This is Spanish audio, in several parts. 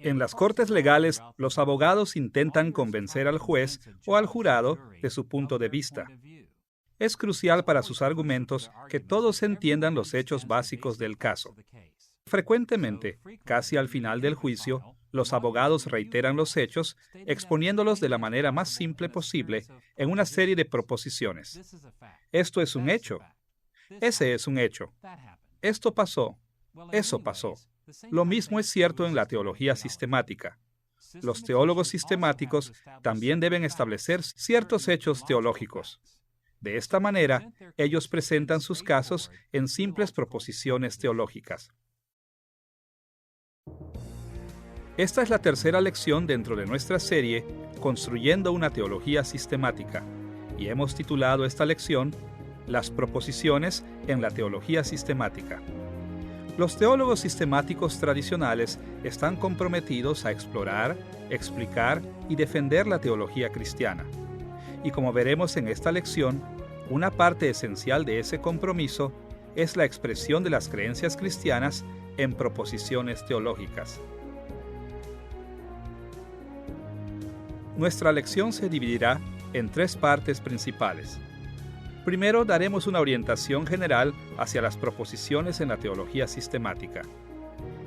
En las cortes legales, los abogados intentan convencer al juez o al jurado de su punto de vista. Es crucial para sus argumentos que todos entiendan los hechos básicos del caso. Frecuentemente, casi al final del juicio, los abogados reiteran los hechos, exponiéndolos de la manera más simple posible en una serie de proposiciones. Esto es un hecho. Ese es un hecho. Esto pasó. Eso pasó. Lo mismo es cierto en la teología sistemática. Los teólogos sistemáticos también deben establecer ciertos hechos teológicos. De esta manera, ellos presentan sus casos en simples proposiciones teológicas. Esta es la tercera lección dentro de nuestra serie Construyendo una teología sistemática, y hemos titulado esta lección Las proposiciones en la teología sistemática. Los teólogos sistemáticos tradicionales están comprometidos a explorar, explicar y defender la teología cristiana. Y como veremos en esta lección, una parte esencial de ese compromiso es la expresión de las creencias cristianas en proposiciones teológicas. Nuestra lección se dividirá en tres partes principales. Primero, daremos una orientación general hacia las proposiciones en la teología sistemática.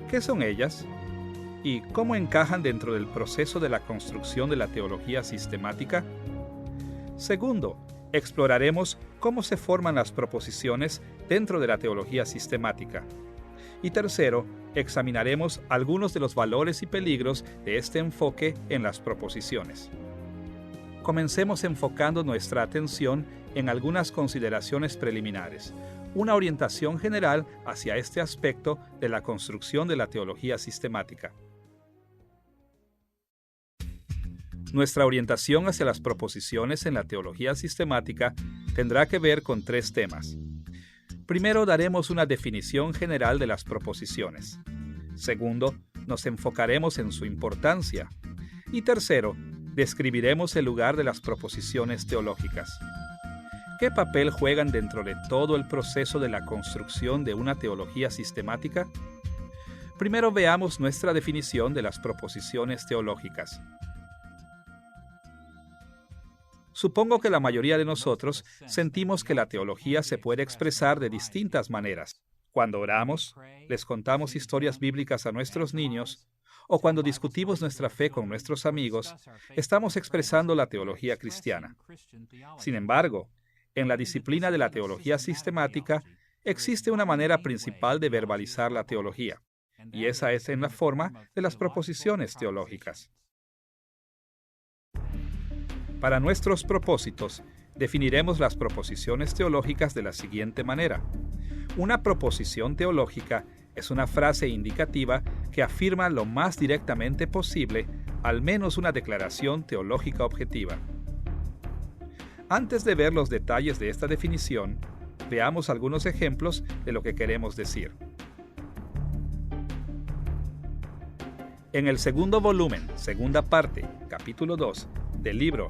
¿Qué son ellas? ¿Y cómo encajan dentro del proceso de la construcción de la teología sistemática? Segundo, exploraremos cómo se forman las proposiciones dentro de la teología sistemática. Y tercero, examinaremos algunos de los valores y peligros de este enfoque en las proposiciones. Comencemos enfocando nuestra atención en algunas consideraciones preliminares, una orientación general hacia este aspecto de la construcción de la teología sistemática. Nuestra orientación hacia las proposiciones en la teología sistemática tendrá que ver con tres temas. Primero, daremos una definición general de las proposiciones. Segundo, nos enfocaremos en su importancia. Y tercero, describiremos el lugar de las proposiciones teológicas. ¿Qué papel juegan dentro de todo el proceso de la construcción de una teología sistemática? Primero veamos nuestra definición de las proposiciones teológicas. Supongo que la mayoría de nosotros sentimos que la teología se puede expresar de distintas maneras. Cuando oramos, les contamos historias bíblicas a nuestros niños, o cuando discutimos nuestra fe con nuestros amigos, estamos expresando la teología cristiana. Sin embargo, en la disciplina de la teología sistemática, existe una manera principal de verbalizar la teología, y esa es en la forma de las proposiciones teológicas. Para nuestros propósitos, definiremos las proposiciones teológicas de la siguiente manera. Una proposición teológica es una frase indicativa que afirma lo más directamente posible al menos una declaración teológica objetiva. Antes de ver los detalles de esta definición, veamos algunos ejemplos de lo que queremos decir. En el segundo volumen, segunda parte, capítulo 2, del libro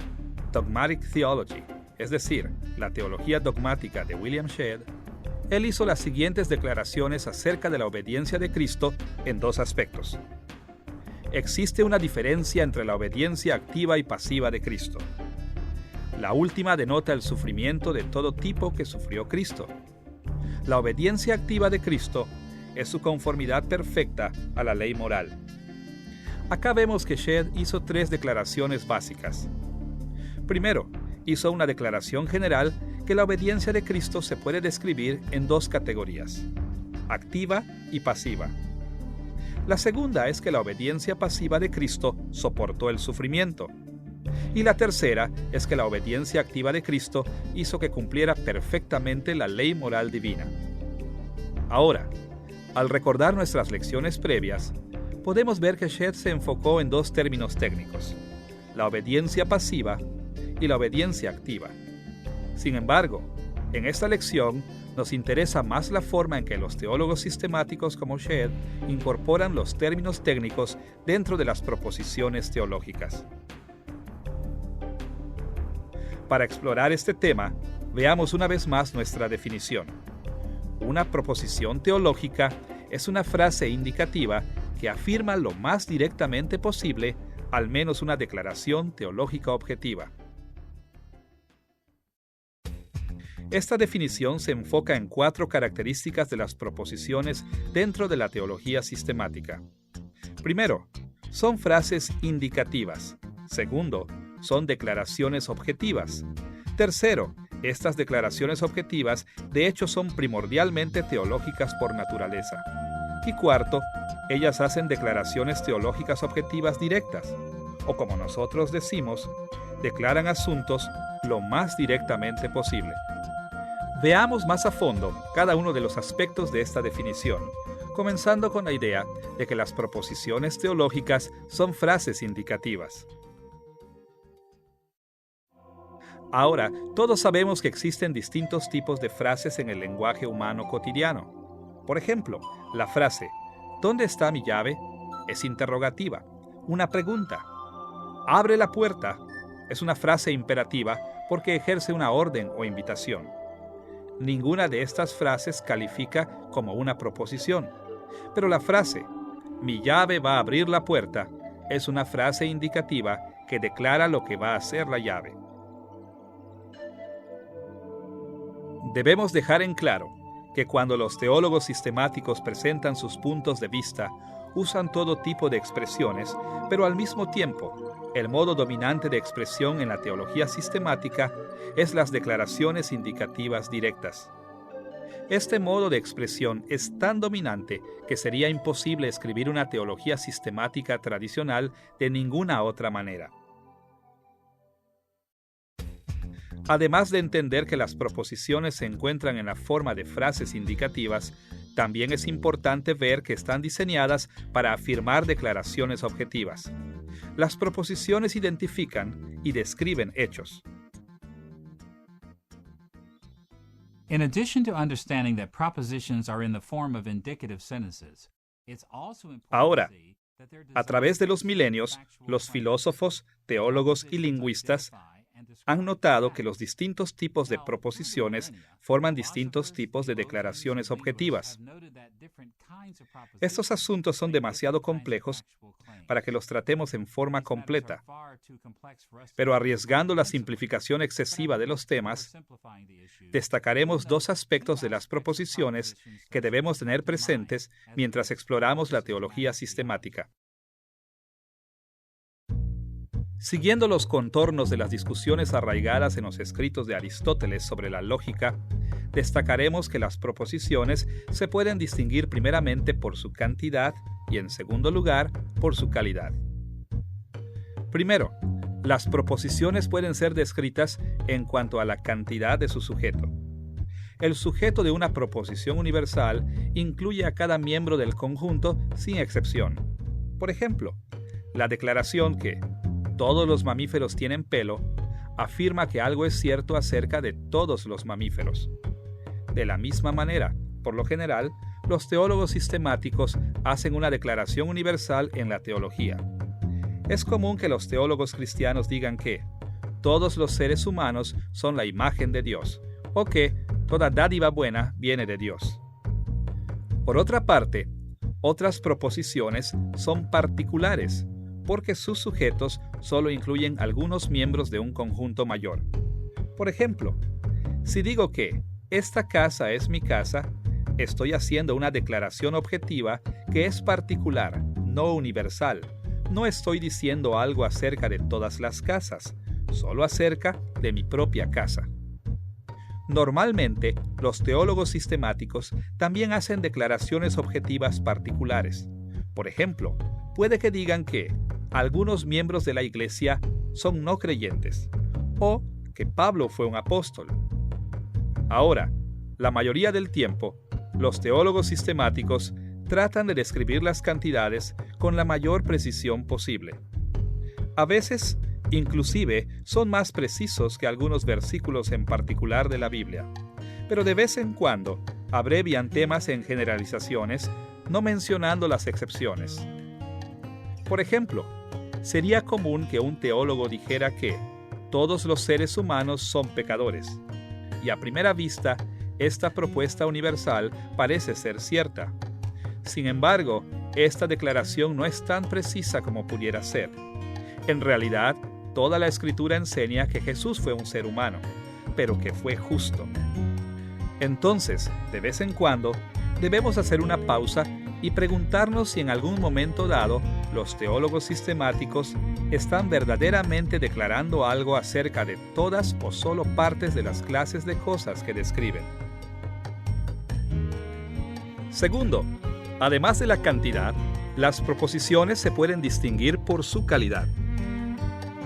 Dogmatic Theology, es decir, la teología dogmática de William Shedd, él hizo las siguientes declaraciones acerca de la obediencia de Cristo en dos aspectos. Existe una diferencia entre la obediencia activa y pasiva de Cristo. La última denota el sufrimiento de todo tipo que sufrió Cristo. La obediencia activa de Cristo es su conformidad perfecta a la ley moral. Acá vemos que Shedd hizo tres declaraciones básicas. Primero, hizo una declaración general que la obediencia de Cristo se puede describir en dos categorías, activa y pasiva. La segunda es que la obediencia pasiva de Cristo soportó el sufrimiento. Y la tercera es que la obediencia activa de Cristo hizo que cumpliera perfectamente la ley moral divina. Ahora, al recordar nuestras lecciones previas, podemos ver que Shedd se enfocó en dos términos técnicos, la obediencia pasiva y la obediencia activa. Sin embargo, en esta lección nos interesa más la forma en que los teólogos sistemáticos como Shedd incorporan los términos técnicos dentro de las proposiciones teológicas. Para explorar este tema, veamos una vez más nuestra definición. Una proposición teológica es una frase indicativa que afirma lo más directamente posible al menos una declaración teológica objetiva. Esta definición se enfoca en 4 características de las proposiciones dentro de la teología sistemática. Primero, son frases indicativas. Segundo, son declaraciones objetivas. Tercero, estas declaraciones objetivas de hecho son primordialmente teológicas por naturaleza. Y cuarto, ellas hacen declaraciones teológicas objetivas directas, o como nosotros decimos, declaran asuntos lo más directamente posible. Veamos más a fondo cada uno de los aspectos de esta definición, comenzando con la idea de que las proposiciones teológicas son frases indicativas. Ahora, todos sabemos que existen distintos tipos de frases en el lenguaje humano cotidiano. Por ejemplo, la frase ¿dónde está mi llave? Es interrogativa, una pregunta. Abre la puerta es una frase imperativa porque ejerce una orden o invitación. Ninguna de estas frases califica como una proposición, pero la frase mi llave va a abrir la puerta es una frase indicativa que declara lo que va a hacer la llave. Debemos dejar en claro que cuando los teólogos sistemáticos presentan sus puntos de vista, usan todo tipo de expresiones, pero al mismo tiempo, el modo dominante de expresión en la teología sistemática es las declaraciones indicativas directas. Este modo de expresión es tan dominante que sería imposible escribir una teología sistemática tradicional de ninguna otra manera. Además de entender que las proposiciones se encuentran en la forma de frases indicativas, también es importante ver que están diseñadas para afirmar declaraciones objetivas. Las proposiciones identifican y describen hechos. In addition to understanding that propositions are in the form of indicative sentences, it's also important Ahora, to see that they're a través de los designed milenios, to factual los claims. filósofos, teólogos y lingüistas han notado que los distintos tipos de proposiciones forman distintos tipos de declaraciones objetivas. Estos asuntos son demasiado complejos para que los tratemos en forma completa, pero arriesgando la simplificación excesiva de los temas, destacaremos 2 aspectos de las proposiciones que debemos tener presentes mientras exploramos la teología sistemática. Siguiendo los contornos de las discusiones arraigadas en los escritos de Aristóteles sobre la lógica, destacaremos que las proposiciones se pueden distinguir primeramente por su cantidad y, en segundo lugar, por su calidad. Primero, las proposiciones pueden ser descritas en cuanto a la cantidad de su sujeto. El sujeto de una proposición universal incluye a cada miembro del conjunto sin excepción. Por ejemplo, la declaración que todos los mamíferos tienen pelo afirma que algo es cierto acerca de todos los mamíferos. De la misma manera, por lo general, los teólogos sistemáticos hacen una declaración universal en la teología. Es común que los teólogos cristianos digan que todos los seres humanos son la imagen de Dios, o que toda dádiva buena viene de Dios. Por otra parte, otras proposiciones son particulares, porque sus sujetos solo incluyen algunos miembros de un conjunto mayor. Por ejemplo, si digo que esta casa es mi casa, estoy haciendo una declaración objetiva que es particular, no universal. No estoy diciendo algo acerca de todas las casas, solo acerca de mi propia casa. Normalmente, los teólogos sistemáticos también hacen declaraciones objetivas particulares. Por ejemplo, puede que digan que algunos miembros de la iglesia son no creyentes, o que Pablo fue un apóstol. Ahora, la mayoría del tiempo, los teólogos sistemáticos tratan de describir las cantidades con la mayor precisión posible. A veces, inclusive, son más precisos que algunos versículos en particular de la Biblia, pero de vez en cuando abrevian temas en generalizaciones, no mencionando las excepciones. Por ejemplo, sería común que un teólogo dijera que todos los seres humanos son pecadores, y a primera vista, esta propuesta universal parece ser cierta. Sin embargo, esta declaración no es tan precisa como pudiera ser. En realidad, toda la Escritura enseña que Jesús fue un ser humano, pero que fue justo. Entonces, de vez en cuando, debemos hacer una pausa y preguntarnos si en algún momento dado los teólogos sistemáticos están verdaderamente declarando algo acerca de todas o solo partes de las clases de cosas que describen. Segundo, además de la cantidad, las proposiciones se pueden distinguir por su calidad.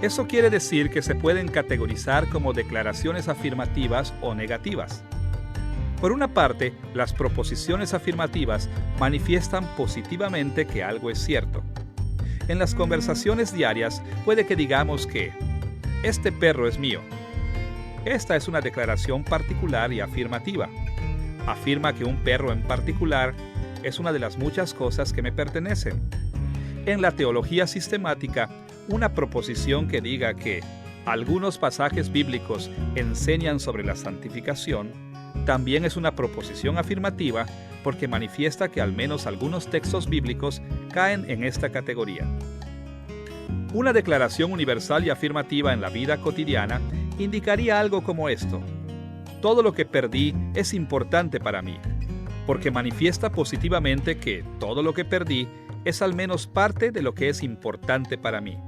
Eso quiere decir que se pueden categorizar como declaraciones afirmativas o negativas. Por una parte, las proposiciones afirmativas manifiestan positivamente que algo es cierto. En las conversaciones diarias puede que digamos que este perro es mío. Esta es una declaración particular y afirmativa. Afirma que un perro en particular es una de las muchas cosas que me pertenecen. En la teología sistemática, una proposición que diga que algunos pasajes bíblicos enseñan sobre la santificación también es una proposición afirmativa porque manifiesta que al menos algunos textos bíblicos caen en esta categoría. Una declaración universal y afirmativa en la vida cotidiana indicaría algo como esto: todo lo que perdí es importante para mí, porque manifiesta positivamente que todo lo que perdí es al menos parte de lo que es importante para mí.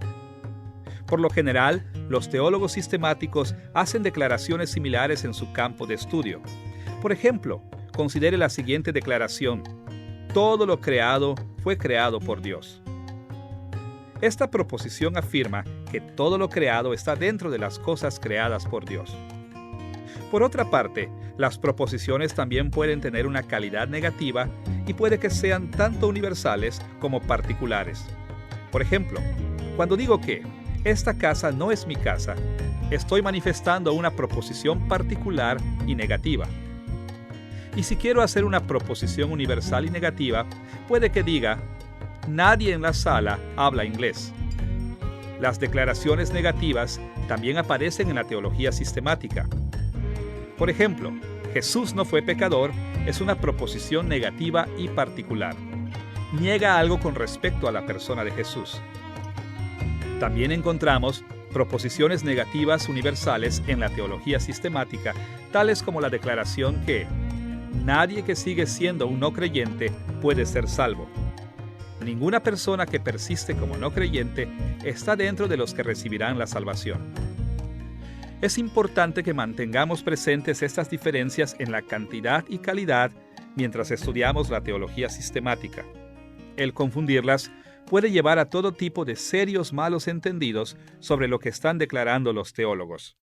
Por lo general, los teólogos sistemáticos hacen declaraciones similares en su campo de estudio. Por ejemplo, considere la siguiente declaración: todo lo creado fue creado por Dios. Esta proposición afirma que todo lo creado está dentro de las cosas creadas por Dios. Por otra parte, las proposiciones también pueden tener una calidad negativa y puede que sean tanto universales como particulares. Por ejemplo, cuando digo que esta casa no es mi casa, estoy manifestando una proposición particular y negativa. Y si quiero hacer una proposición universal y negativa, puede que diga: nadie en la sala habla inglés. Las declaraciones negativas también aparecen en la teología sistemática. Por ejemplo, Jesús no fue pecador es una proposición negativa y particular. Niega algo con respecto a la persona de Jesús. También encontramos proposiciones negativas universales en la teología sistemática, tales como la declaración que nadie que sigue siendo un no creyente puede ser salvo. Ninguna persona que persiste como no creyente está dentro de los que recibirán la salvación. Es importante que mantengamos presentes estas diferencias en la cantidad y calidad mientras estudiamos la teología sistemática. El confundirlas puede llevar a todo tipo de serios malos entendidos sobre lo que están declarando los teólogos.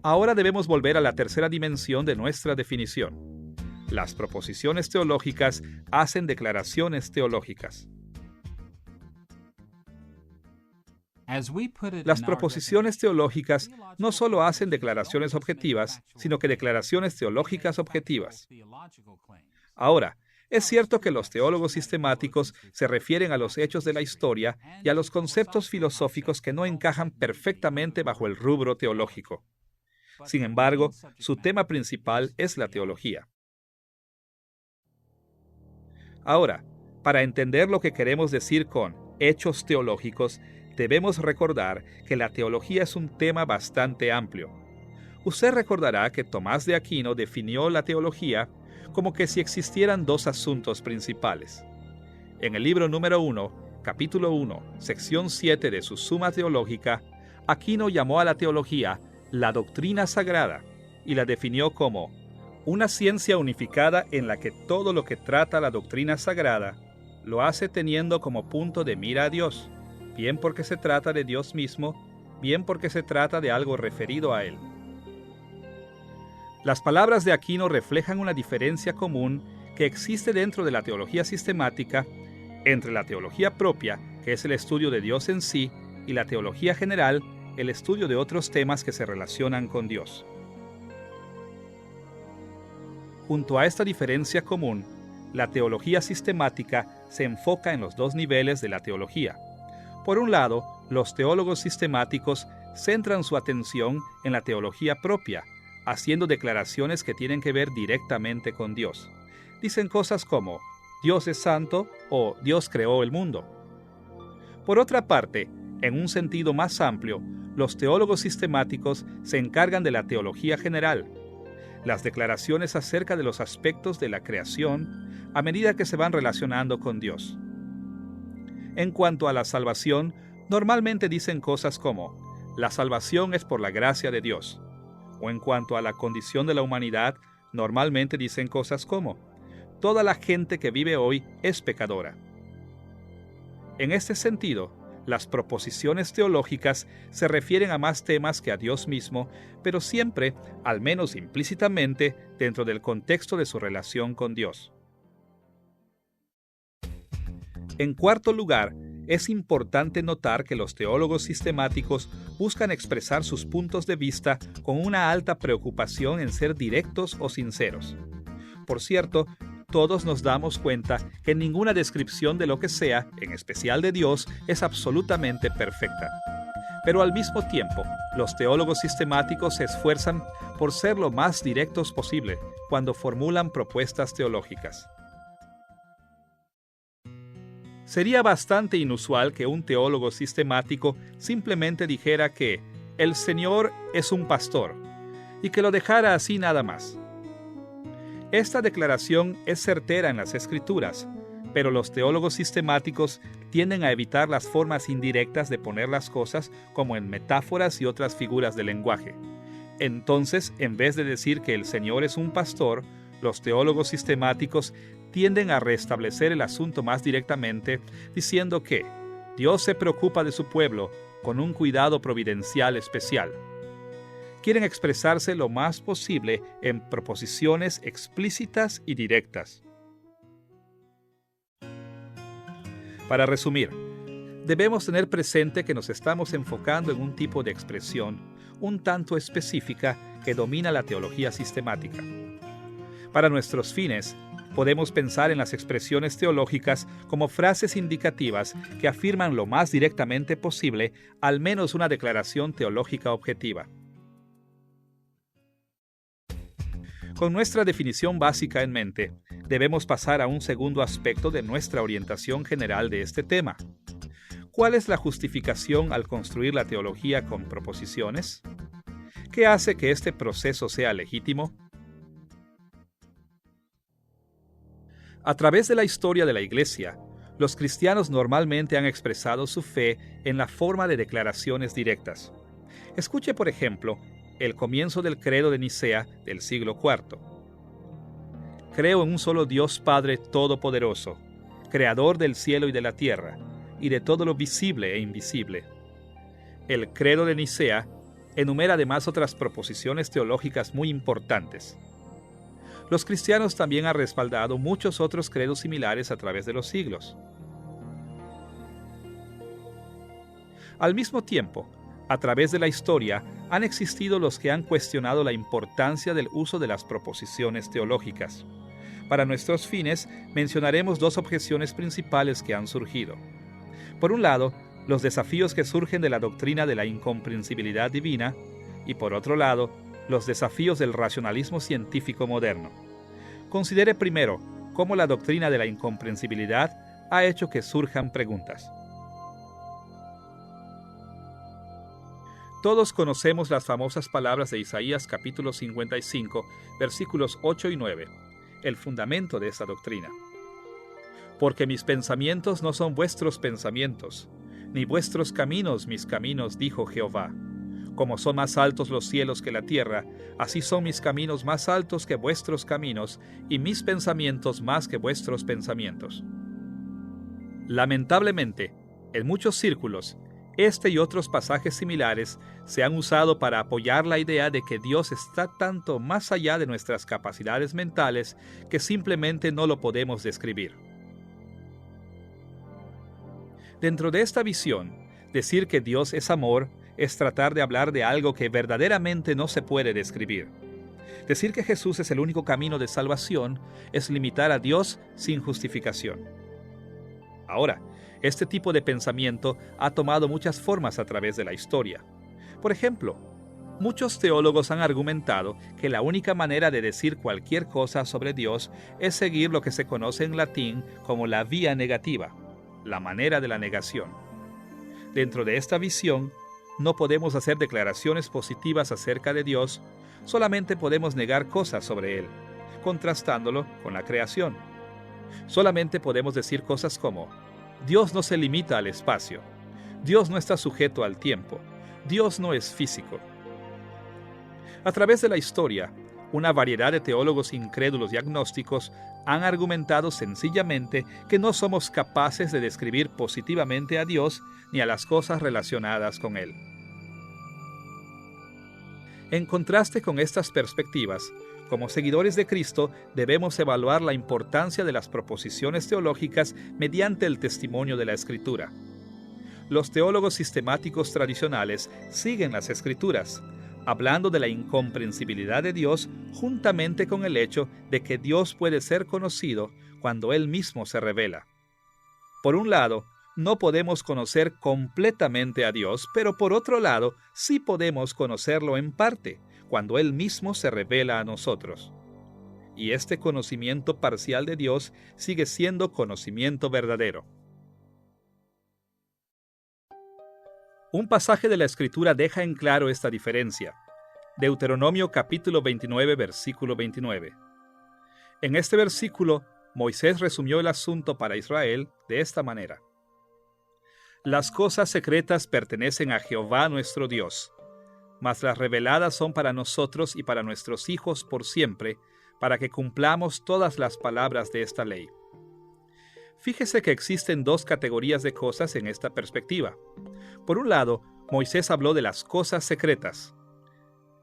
Ahora debemos volver a la tercera dimensión de nuestra definición. Las proposiciones teológicas hacen declaraciones teológicas. Las proposiciones teológicas no solo hacen declaraciones objetivas, sino que declaraciones teológicas objetivas. Ahora, es cierto que los teólogos sistemáticos se refieren a los hechos de la historia y a los conceptos filosóficos que no encajan perfectamente bajo el rubro teológico. Sin embargo, su tema principal es la teología. Ahora, para entender lo que queremos decir con hechos teológicos, debemos recordar que la teología es un tema bastante amplio. Usted recordará que Tomás de Aquino definió la teología como que si existieran dos asuntos principales. En el libro número 1, capítulo 1, sección 7 de su Suma Teológica, Aquino llamó a la teología la doctrina sagrada y la definió como una ciencia unificada en la que todo lo que trata la doctrina sagrada lo hace teniendo como punto de mira a Dios, bien porque se trata de Dios mismo, bien porque se trata de algo referido a Él. Las palabras de Aquino reflejan una diferencia común que existe dentro de la teología sistemática entre la teología propia, que es el estudio de Dios en sí, y la teología general, el estudio de otros temas que se relacionan con Dios. Junto a esta diferencia común, la teología sistemática se enfoca en los dos niveles de la teología. Por un lado, los teólogos sistemáticos centran su atención en la teología propia, haciendo declaraciones que tienen que ver directamente con Dios. dicen cosas como Dios es santo o Dios creó el mundo. Por otra parte, en un sentido más amplio, los teólogos sistemáticos se encargan de la teología general, las declaraciones acerca de los aspectos de la creación a medida que se van relacionando con Dios. En cuanto a la salvación, normalmente dicen cosas como la salvación es por la gracia de Dios, o en cuanto a la condición de la humanidad, normalmente dicen cosas como toda la gente que vive hoy es pecadora. En este sentido, las proposiciones teológicas se refieren a más temas que a Dios mismo, pero siempre, al menos implícitamente, dentro del contexto de su relación con Dios. En cuarto lugar, es importante notar que los teólogos sistemáticos buscan expresar sus puntos de vista con una alta preocupación en ser directos o sinceros. Por cierto, todos nos damos cuenta que ninguna descripción de lo que sea, en especial de Dios, es absolutamente perfecta. Pero al mismo tiempo, los teólogos sistemáticos se esfuerzan por ser lo más directos posible cuando formulan propuestas teológicas. Sería bastante inusual que un teólogo sistemático simplemente dijera que el Señor es un pastor y que lo dejara así nada más. Esta declaración es certera en las Escrituras, pero los teólogos sistemáticos tienden a evitar las formas indirectas de poner las cosas como en metáforas y otras figuras de lenguaje. Entonces, en vez de decir que el Señor es un pastor, los teólogos sistemáticos tienden a restablecer el asunto más directamente, diciendo que Dios se preocupa de su pueblo con un cuidado providencial especial. Quieren expresarse lo más posible en proposiciones explícitas y directas. Para resumir, debemos tener presente que nos estamos enfocando en un tipo de expresión un tanto específica que domina la teología sistemática. Para nuestros fines, podemos pensar en las expresiones teológicas como frases indicativas que afirman lo más directamente posible al menos una declaración teológica objetiva. Con nuestra definición básica en mente, debemos pasar a un segundo aspecto de nuestra orientación general de este tema. ¿Cuál es la justificación al construir la teología con proposiciones? ¿Qué hace que este proceso sea legítimo? A través de la historia de la Iglesia, los cristianos normalmente han expresado su fe en la forma de declaraciones directas. Escuche, por ejemplo, el comienzo del credo de Nicea del siglo IV. Creo en un solo Dios Padre Todopoderoso, Creador del cielo y de la tierra, y de todo lo visible e invisible. El credo de Nicea enumera además otras proposiciones teológicas muy importantes. Los cristianos también han respaldado muchos otros credos similares a través de los siglos. Al mismo tiempo, a través de la historia, han existido los que han cuestionado la importancia del uso de las proposiciones teológicas. Para nuestros fines, mencionaremos dos objeciones principales que han surgido. Por un lado, los desafíos que surgen de la doctrina de la incomprensibilidad divina, y por otro lado, los desafíos del racionalismo científico moderno. Considere primero cómo la doctrina de la incomprensibilidad ha hecho que surjan preguntas. Todos conocemos las famosas palabras de Isaías capítulo 55, versículos 8 y 9, el fundamento de esa doctrina. Porque mis pensamientos no son vuestros pensamientos, ni vuestros caminos mis caminos, dijo Jehová. Como son más altos los cielos que la tierra, así son mis caminos más altos que vuestros caminos, y mis pensamientos más que vuestros pensamientos. Lamentablemente, en muchos círculos, este y otros pasajes similares se han usado para apoyar la idea de que Dios está tanto más allá de nuestras capacidades mentales que simplemente no lo podemos describir. Dentro de esta visión, decir que Dios es amor es tratar de hablar de algo que verdaderamente no se puede describir. Decir que Jesús es el único camino de salvación es limitar a Dios sin justificación. Ahora, este tipo de pensamiento ha tomado muchas formas a través de la historia. Por ejemplo, Muchos teólogos han argumentado que la única manera de decir cualquier cosa sobre Dios es seguir lo que se conoce en latín como la vía negativa, la manera de la negación. Dentro de esta visión, no podemos hacer declaraciones positivas acerca de Dios, solamente podemos negar cosas sobre Él, contrastándolo con la creación. Solamente podemos decir cosas como: Dios no se limita al espacio, Dios no está sujeto al tiempo, Dios no es físico. A través de la historia, una variedad de teólogos incrédulos y agnósticos han argumentado sencillamente que no somos capaces de describir positivamente a Dios ni a las cosas relacionadas con Él. En contraste con estas perspectivas, como seguidores de Cristo debemos evaluar la importancia de las proposiciones teológicas mediante el testimonio de la Escritura. Los teólogos sistemáticos tradicionales siguen las Escrituras, hablando de la incomprensibilidad de Dios juntamente con el hecho de que Dios puede ser conocido cuando Él mismo se revela. Por un lado, no podemos conocer completamente a Dios, pero por otro lado, sí podemos conocerlo en parte, cuando Él mismo se revela a nosotros. Y este conocimiento parcial de Dios sigue siendo conocimiento verdadero. Un pasaje de la Escritura deja en claro esta diferencia. Deuteronomio capítulo 29, versículo 29. En este versículo, Moisés resumió el asunto para Israel de esta manera: Las cosas secretas pertenecen a Jehová nuestro Dios, mas las reveladas son para nosotros y para nuestros hijos por siempre, para que cumplamos todas las palabras de esta ley. Fíjese que existen dos categorías de cosas en esta perspectiva. Por un lado, Moisés habló de las cosas secretas.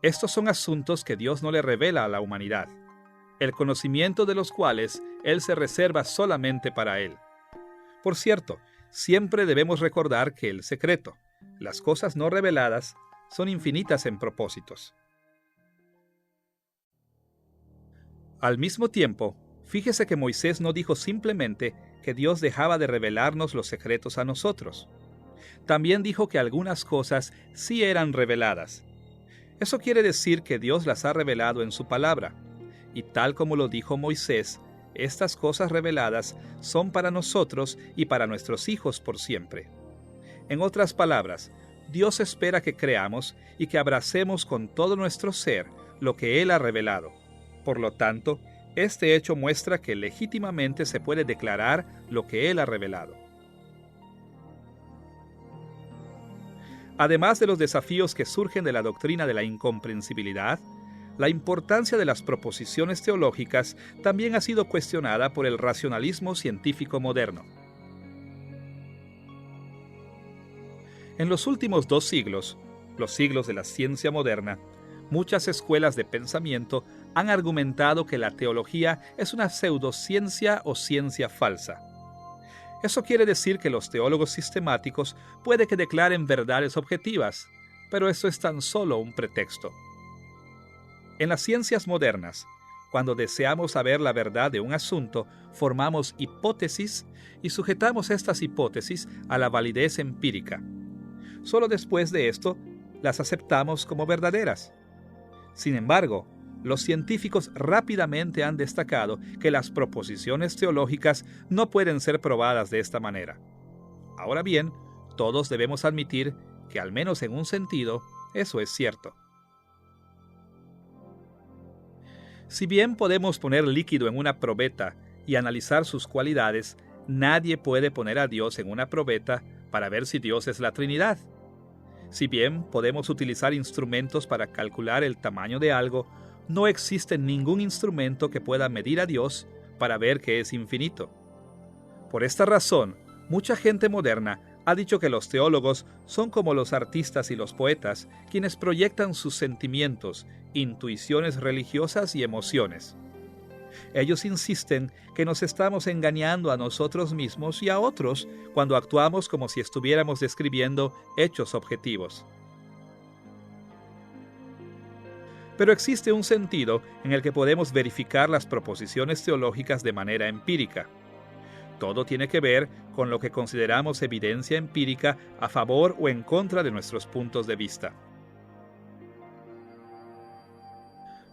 Estos son asuntos que Dios no le revela a la humanidad, el conocimiento de los cuales Él se reserva solamente para Él. Por cierto, siempre debemos recordar que el secreto, las cosas no reveladas, son infinitas en propósitos. Al mismo tiempo, fíjese que Moisés no dijo simplemente que Dios dejaba de revelarnos los secretos a nosotros. También dijo que algunas cosas sí eran reveladas. Eso quiere decir que Dios las ha revelado en su palabra, y tal como lo dijo Moisés, estas cosas reveladas son para nosotros y para nuestros hijos por siempre. En otras palabras, Dios espera que creamos y que abracemos con todo nuestro ser lo que Él ha revelado. Por lo tanto, este hecho muestra que legítimamente se puede declarar lo que Él ha revelado. Además de los desafíos que surgen de la doctrina de la incomprensibilidad, la importancia de las proposiciones teológicas también ha sido cuestionada por el racionalismo científico moderno. En los últimos 2 siglos, los siglos de la ciencia moderna, muchas escuelas de pensamiento han argumentado que la teología es una pseudociencia o ciencia falsa. Eso quiere decir que los teólogos sistemáticos puede que declaren verdades objetivas, pero eso es tan solo un pretexto. En las ciencias modernas, cuando deseamos saber la verdad de un asunto, formamos hipótesis y sujetamos estas hipótesis a la validez empírica. Solo después de esto, las aceptamos como verdaderas. Sin embargo, los científicos rápidamente han destacado que las proposiciones teológicas no pueden ser probadas de esta manera. Ahora bien, todos debemos admitir que, al menos en un sentido, eso es cierto. Si bien podemos poner líquido en una probeta y analizar sus cualidades, nadie puede poner a Dios en una probeta para ver si Dios es la Trinidad. Si bien podemos utilizar instrumentos para calcular el tamaño de algo, no existe ningún instrumento que pueda medir a Dios para ver que es infinito. Por esta razón, mucha gente moderna ha dicho que los teólogos son como los artistas y los poetas, quienes proyectan sus sentimientos, intuiciones religiosas y emociones. Ellos insisten que nos estamos engañando a nosotros mismos y a otros cuando actuamos como si estuviéramos describiendo hechos objetivos. Pero existe un sentido en el que podemos verificar las proposiciones teológicas de manera empírica. Todo tiene que ver con lo que consideramos evidencia empírica a favor o en contra de nuestros puntos de vista.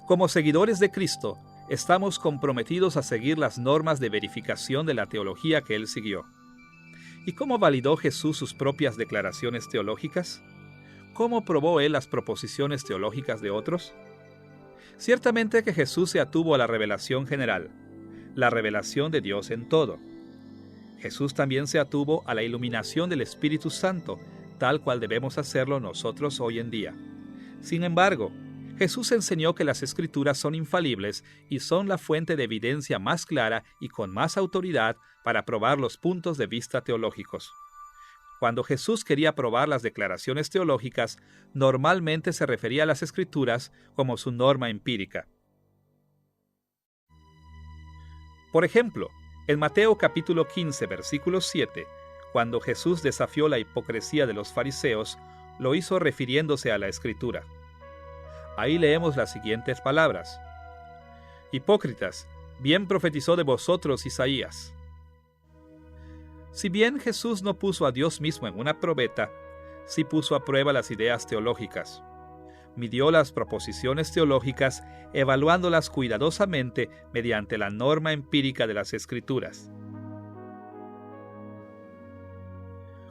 Como seguidores de Cristo, estamos comprometidos a seguir las normas de verificación de la teología que Él siguió. ¿Y cómo validó Jesús sus propias declaraciones teológicas? ¿Cómo probó Él las proposiciones teológicas de otros? Ciertamente que Jesús se atuvo a la revelación general, la revelación de Dios en todo. Jesús también se atuvo a la iluminación del Espíritu Santo, tal cual debemos hacerlo nosotros hoy en día. Sin embargo, Jesús enseñó que las Escrituras son infalibles y son la fuente de evidencia más clara y con más autoridad para probar los puntos de vista teológicos. Cuando Jesús quería probar las declaraciones teológicas, normalmente se refería a las Escrituras como su norma empírica. Por ejemplo, en Mateo capítulo 15, versículo 7, cuando Jesús desafió la hipocresía de los fariseos, lo hizo refiriéndose a la Escritura. Ahí leemos las siguientes palabras: Hipócritas, bien profetizó de vosotros Isaías. Si bien Jesús no puso a Dios mismo en una probeta, sí puso a prueba las ideas teológicas. Midió las proposiciones teológicas, evaluándolas cuidadosamente mediante la norma empírica de las Escrituras.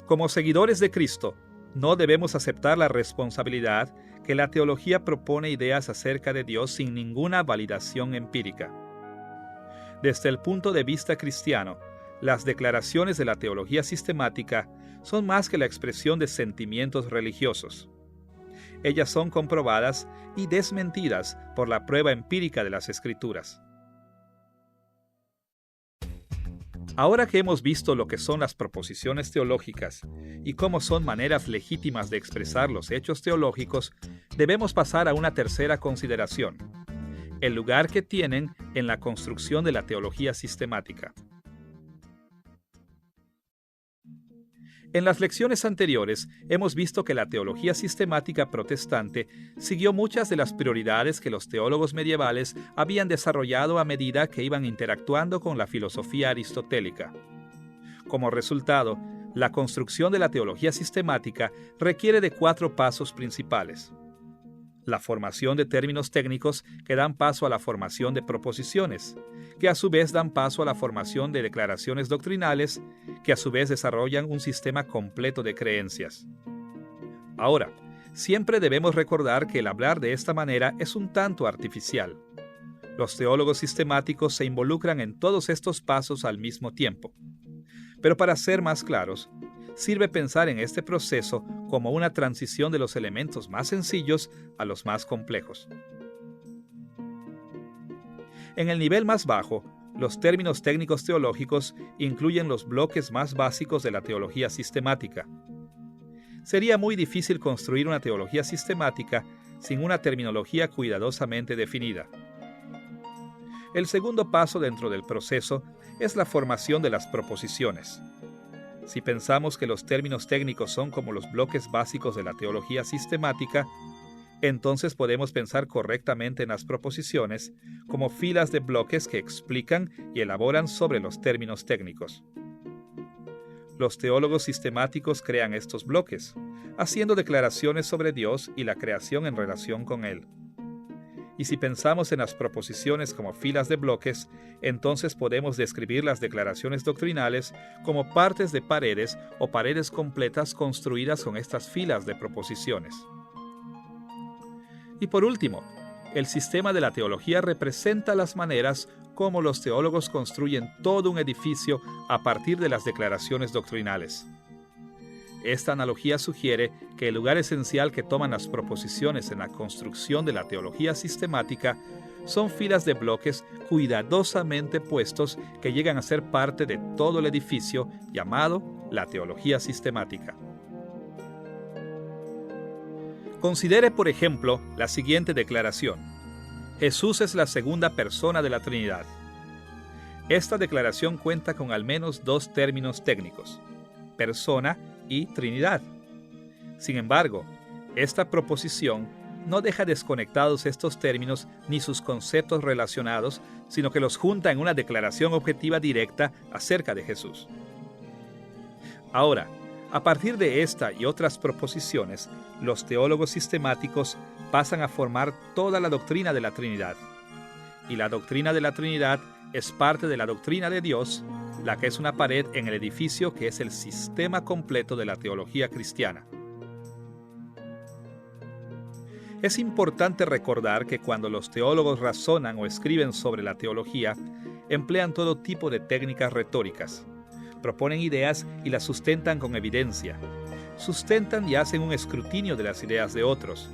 Como seguidores de Cristo, no debemos aceptar la responsabilidad que la teología propone ideas acerca de Dios sin ninguna validación empírica. Desde el punto de vista cristiano, las declaraciones de la teología sistemática son más que la expresión de sentimientos religiosos. Ellas son comprobadas y desmentidas por la prueba empírica de las Escrituras. Ahora que hemos visto lo que son las proposiciones teológicas y cómo son maneras legítimas de expresar los hechos teológicos, debemos pasar a una tercera consideración: el lugar que tienen en la construcción de la teología sistemática. En las lecciones anteriores hemos visto que la teología sistemática protestante siguió muchas de las prioridades que los teólogos medievales habían desarrollado a medida que iban interactuando con la filosofía aristotélica. Como resultado, la construcción de la teología sistemática requiere de 4 pasos principales: la formación de términos técnicos que dan paso a la formación de proposiciones, que a su vez dan paso a la formación de declaraciones doctrinales, que a su vez desarrollan un sistema completo de creencias. Ahora, siempre debemos recordar que el hablar de esta manera es un tanto artificial. Los teólogos sistemáticos se involucran en todos estos pasos al mismo tiempo. Pero para ser más claros, sirve pensar en este proceso como una transición de los elementos más sencillos a los más complejos. En el nivel más bajo, los términos técnicos teológicos incluyen los bloques más básicos de la teología sistemática. Sería muy difícil construir una teología sistemática sin una terminología cuidadosamente definida. El segundo paso dentro del proceso es la formación de las proposiciones. Si pensamos que los términos técnicos son como los bloques básicos de la teología sistemática, entonces podemos pensar correctamente en las proposiciones como filas de bloques que explican y elaboran sobre los términos técnicos. Los teólogos sistemáticos crean estos bloques, haciendo declaraciones sobre Dios y la creación en relación con Él. Y si pensamos en las proposiciones como filas de bloques, entonces podemos describir las declaraciones doctrinales como partes de paredes o paredes completas construidas con estas filas de proposiciones. Y por último, el sistema de la teología representa las maneras como los teólogos construyen todo un edificio a partir de las declaraciones doctrinales. Esta analogía sugiere que el lugar esencial que toman las proposiciones en la construcción de la teología sistemática son filas de bloques cuidadosamente puestos que llegan a ser parte de todo el edificio llamado la teología sistemática. Considere, por ejemplo, la siguiente declaración: Jesús es la segunda persona de la Trinidad. Esta declaración cuenta con al menos 2 términos técnicos: persona y Trinidad. Sin embargo, esta proposición no deja desconectados estos términos ni sus conceptos relacionados, sino que los junta en una declaración objetiva directa acerca de Jesús. Ahora, a partir de esta y otras proposiciones, los teólogos sistemáticos pasan a formar toda la doctrina de la Trinidad. Y la doctrina de la Trinidad es parte de la doctrina de Dios, la que es una pared en el edificio que es el sistema completo de la teología cristiana. Es importante recordar que cuando los teólogos razonan o escriben sobre la teología, emplean todo tipo de técnicas retóricas. Proponen ideas y las sustentan con evidencia. Sustentan y hacen un escrutinio de las ideas de otros.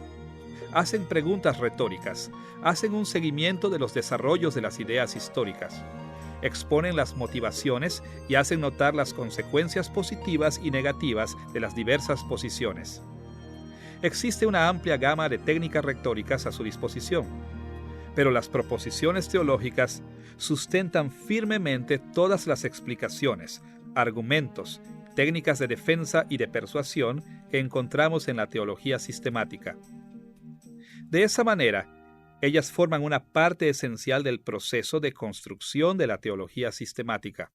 Hacen preguntas retóricas. Hacen un seguimiento de los desarrollos de las ideas históricas. Exponen las motivaciones y hacen notar las consecuencias positivas y negativas de las diversas posiciones. Existe una amplia gama de técnicas retóricas a su disposición, pero las proposiciones teológicas sustentan firmemente todas las explicaciones, argumentos, técnicas de defensa y de persuasión que encontramos en la teología sistemática. De esa manera, ellas forman una parte esencial del proceso de construcción de la teología sistemática.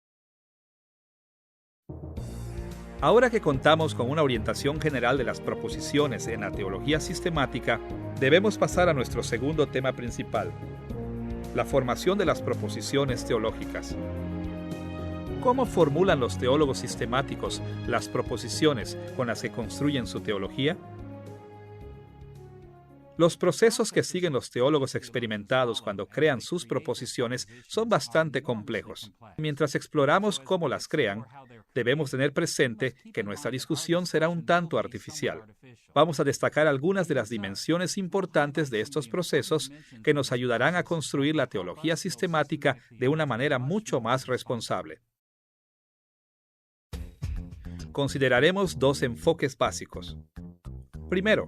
Ahora que contamos con una orientación general de las proposiciones en la teología sistemática, debemos pasar a nuestro segundo tema principal, la formación de las proposiciones teológicas. ¿Cómo formulan los teólogos sistemáticos las proposiciones con las que construyen su teología? Los procesos que siguen los teólogos experimentados cuando crean sus proposiciones son bastante complejos. Mientras exploramos cómo las crean, debemos tener presente que nuestra discusión será un tanto artificial. Vamos a destacar algunas de las dimensiones importantes de estos procesos que nos ayudarán a construir la teología sistemática de una manera mucho más responsable. Consideraremos dos enfoques básicos. Primero,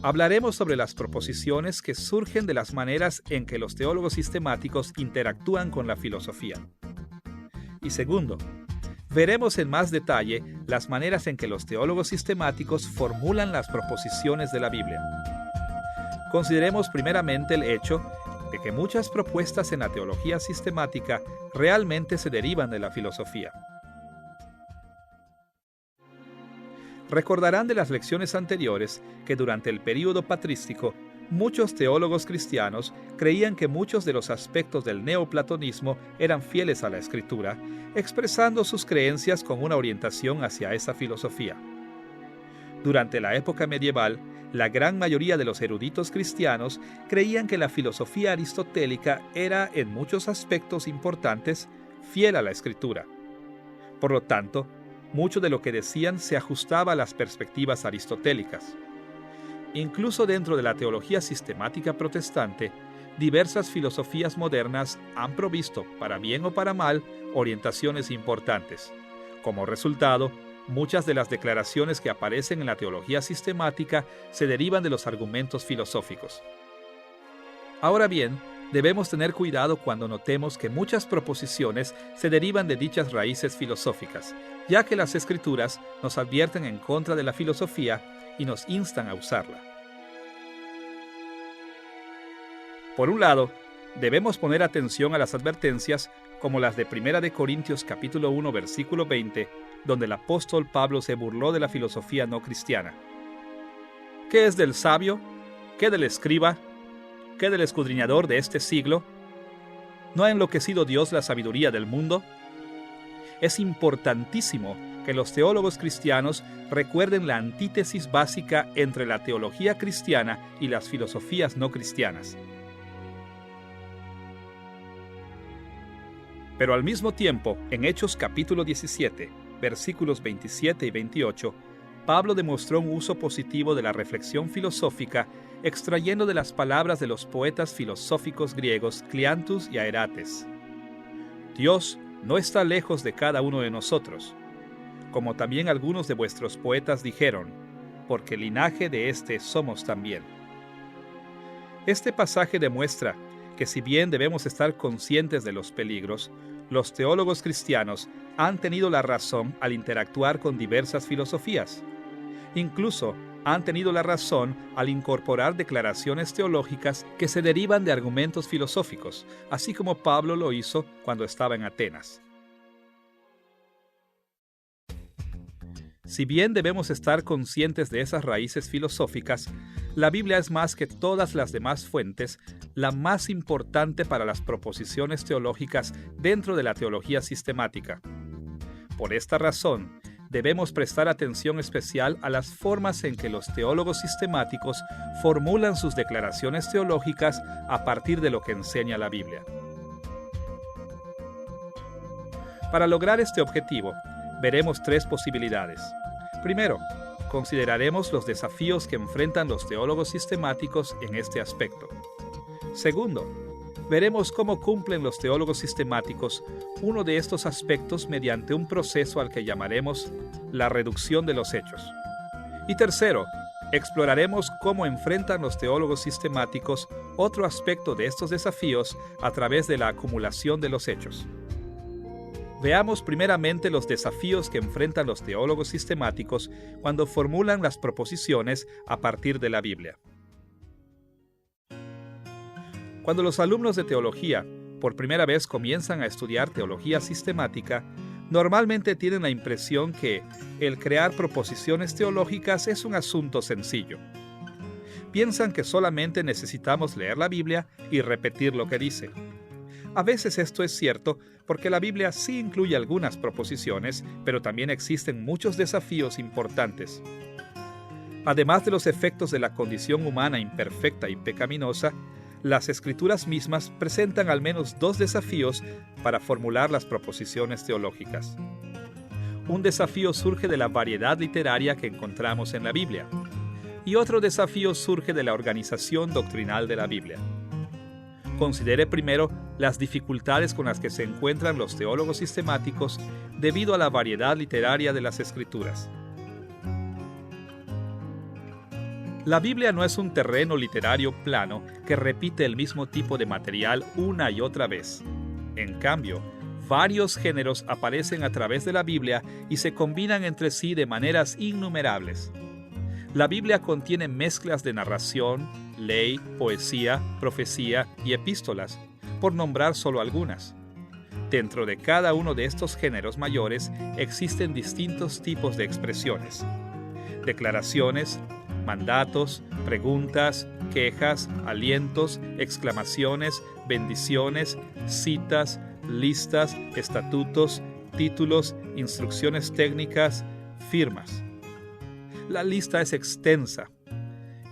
hablaremos sobre las proposiciones que surgen de las maneras en que los teólogos sistemáticos interactúan con la filosofía. Y segundo, veremos en más detalle las maneras en que los teólogos sistemáticos formulan las proposiciones de la Biblia. Consideremos primeramente el hecho de que muchas propuestas en la teología sistemática realmente se derivan de la filosofía. Recordarán de las lecciones anteriores que durante el período patrístico, muchos teólogos cristianos creían que muchos de los aspectos del neoplatonismo eran fieles a la Escritura, expresando sus creencias con una orientación hacia esa filosofía. Durante la época medieval, la gran mayoría de los eruditos cristianos creían que la filosofía aristotélica era, en muchos aspectos importantes, fiel a la Escritura. Por lo tanto, mucho de lo que decían se ajustaba a las perspectivas aristotélicas. Incluso dentro de la teología sistemática protestante, diversas filosofías modernas han provisto, para bien o para mal, orientaciones importantes. Como resultado, muchas de las declaraciones que aparecen en la teología sistemática se derivan de los argumentos filosóficos. Ahora bien, debemos tener cuidado cuando notemos que muchas proposiciones se derivan de dichas raíces filosóficas, ya que las Escrituras nos advierten en contra de la filosofía y nos instan a usarla. Por un lado, debemos poner atención a las advertencias como las de 1 Corintios capítulo 1 versículo 20, donde el apóstol Pablo se burló de la filosofía no cristiana. ¿Qué es del sabio? ¿Qué del escriba? ¿Qué del escudriñador de este siglo? ¿No ha enloquecido Dios la sabiduría del mundo? Es importantísimo que los teólogos cristianos recuerden la antítesis básica entre la teología cristiana y las filosofías no cristianas. Pero al mismo tiempo, en Hechos capítulo 17, versículos 27 y 28, Pablo demostró un uso positivo de la reflexión filosófica extrayendo de las palabras de los poetas filosóficos griegos Cleantus y Aerates. Dios no está lejos de cada uno de nosotros, como también algunos de vuestros poetas dijeron, porque linaje de éste somos también. Este pasaje demuestra que si bien debemos estar conscientes de los peligros, los teólogos cristianos han tenido la razón al interactuar con diversas filosofías. Incluso han tenido la razón al incorporar declaraciones teológicas que se derivan de argumentos filosóficos, así como Pablo lo hizo cuando estaba en Atenas. Si bien debemos estar conscientes de esas raíces filosóficas, la Biblia es más que todas las demás fuentes, la más importante para las proposiciones teológicas dentro de la teología sistemática. Por esta razón, debemos prestar atención especial a las formas en que los teólogos sistemáticos formulan sus declaraciones teológicas a partir de lo que enseña la Biblia. Para lograr este objetivo, veremos tres posibilidades. Primero, consideraremos los desafíos que enfrentan los teólogos sistemáticos en este aspecto. Segundo, veremos cómo cumplen los teólogos sistemáticos uno de estos aspectos mediante un proceso al que llamaremos la reducción de los hechos. Y tercero, exploraremos cómo enfrentan los teólogos sistemáticos otro aspecto de estos desafíos a través de la acumulación de los hechos. Veamos primeramente los desafíos que enfrentan los teólogos sistemáticos cuando formulan las proposiciones a partir de la Biblia. Cuando los alumnos de teología por primera vez comienzan a estudiar teología sistemática, normalmente tienen la impresión que el crear proposiciones teológicas es un asunto sencillo. Piensan que solamente necesitamos leer la Biblia y repetir lo que dice. A veces esto es cierto porque la Biblia sí incluye algunas proposiciones, pero también existen muchos desafíos importantes. Además de los efectos de la condición humana imperfecta y pecaminosa, las Escrituras mismas presentan al menos dos desafíos para formular las proposiciones teológicas. Un desafío surge de la variedad literaria que encontramos en la Biblia, y otro desafío surge de la organización doctrinal de la Biblia. Considere primero las dificultades con las que se encuentran los teólogos sistemáticos debido a la variedad literaria de las Escrituras. La Biblia no es un terreno literario plano que repite el mismo tipo de material una y otra vez. En cambio, varios géneros aparecen a través de la Biblia y se combinan entre sí de maneras innumerables. La Biblia contiene mezclas de narración, ley, poesía, profecía y epístolas, por nombrar solo algunas. Dentro de cada uno de estos géneros mayores existen distintos tipos de expresiones: declaraciones, mandatos, preguntas, quejas, alientos, exclamaciones, bendiciones, citas, listas, estatutos, títulos, instrucciones técnicas, firmas. La lista es extensa,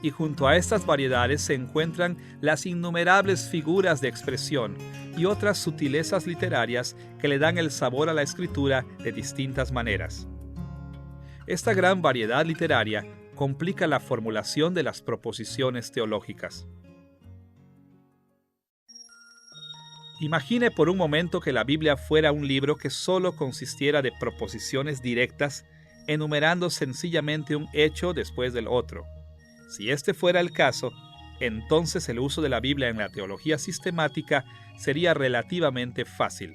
y junto a estas variedades se encuentran las innumerables figuras de expresión y otras sutilezas literarias que le dan el sabor a la escritura de distintas maneras. Esta gran variedad literaria complica la formulación de las proposiciones teológicas. Imagine por un momento que la Biblia fuera un libro que solo consistiera de proposiciones directas, enumerando sencillamente un hecho después del otro. Si este fuera el caso, entonces el uso de la Biblia en la teología sistemática sería relativamente fácil.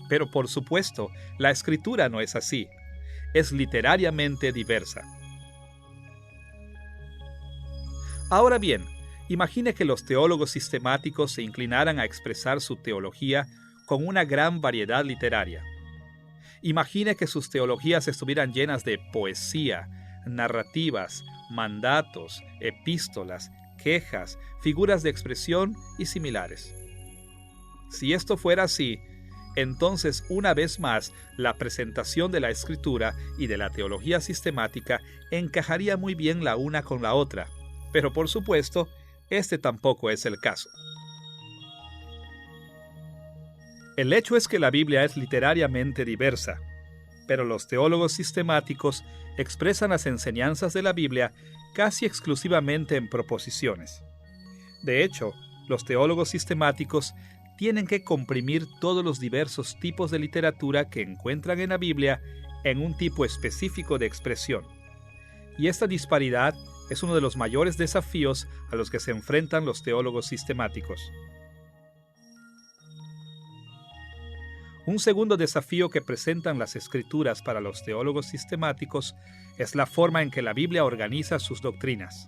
Pero por supuesto, la Escritura no es así. Es literariamente diversa. Ahora bien, imagine que los teólogos sistemáticos se inclinaran a expresar su teología con una gran variedad literaria. Imagine que sus teologías estuvieran llenas de poesía, narrativas, mandatos, epístolas, quejas, figuras de expresión y similares. Si esto fuera así, entonces una vez más la presentación de la Escritura y de la teología sistemática encajaría muy bien la una con la otra, pero por supuesto, este tampoco es el caso. El hecho es que la Biblia es literariamente diversa, pero los teólogos sistemáticos expresan las enseñanzas de la Biblia casi exclusivamente en proposiciones. De hecho, los teólogos sistemáticos tienen que comprimir todos los diversos tipos de literatura que encuentran en la Biblia en un tipo específico de expresión. Y esta disparidad es uno de los mayores desafíos a los que se enfrentan los teólogos sistemáticos. Un segundo desafío que presentan las Escrituras para los teólogos sistemáticos es la forma en que la Biblia organiza sus doctrinas.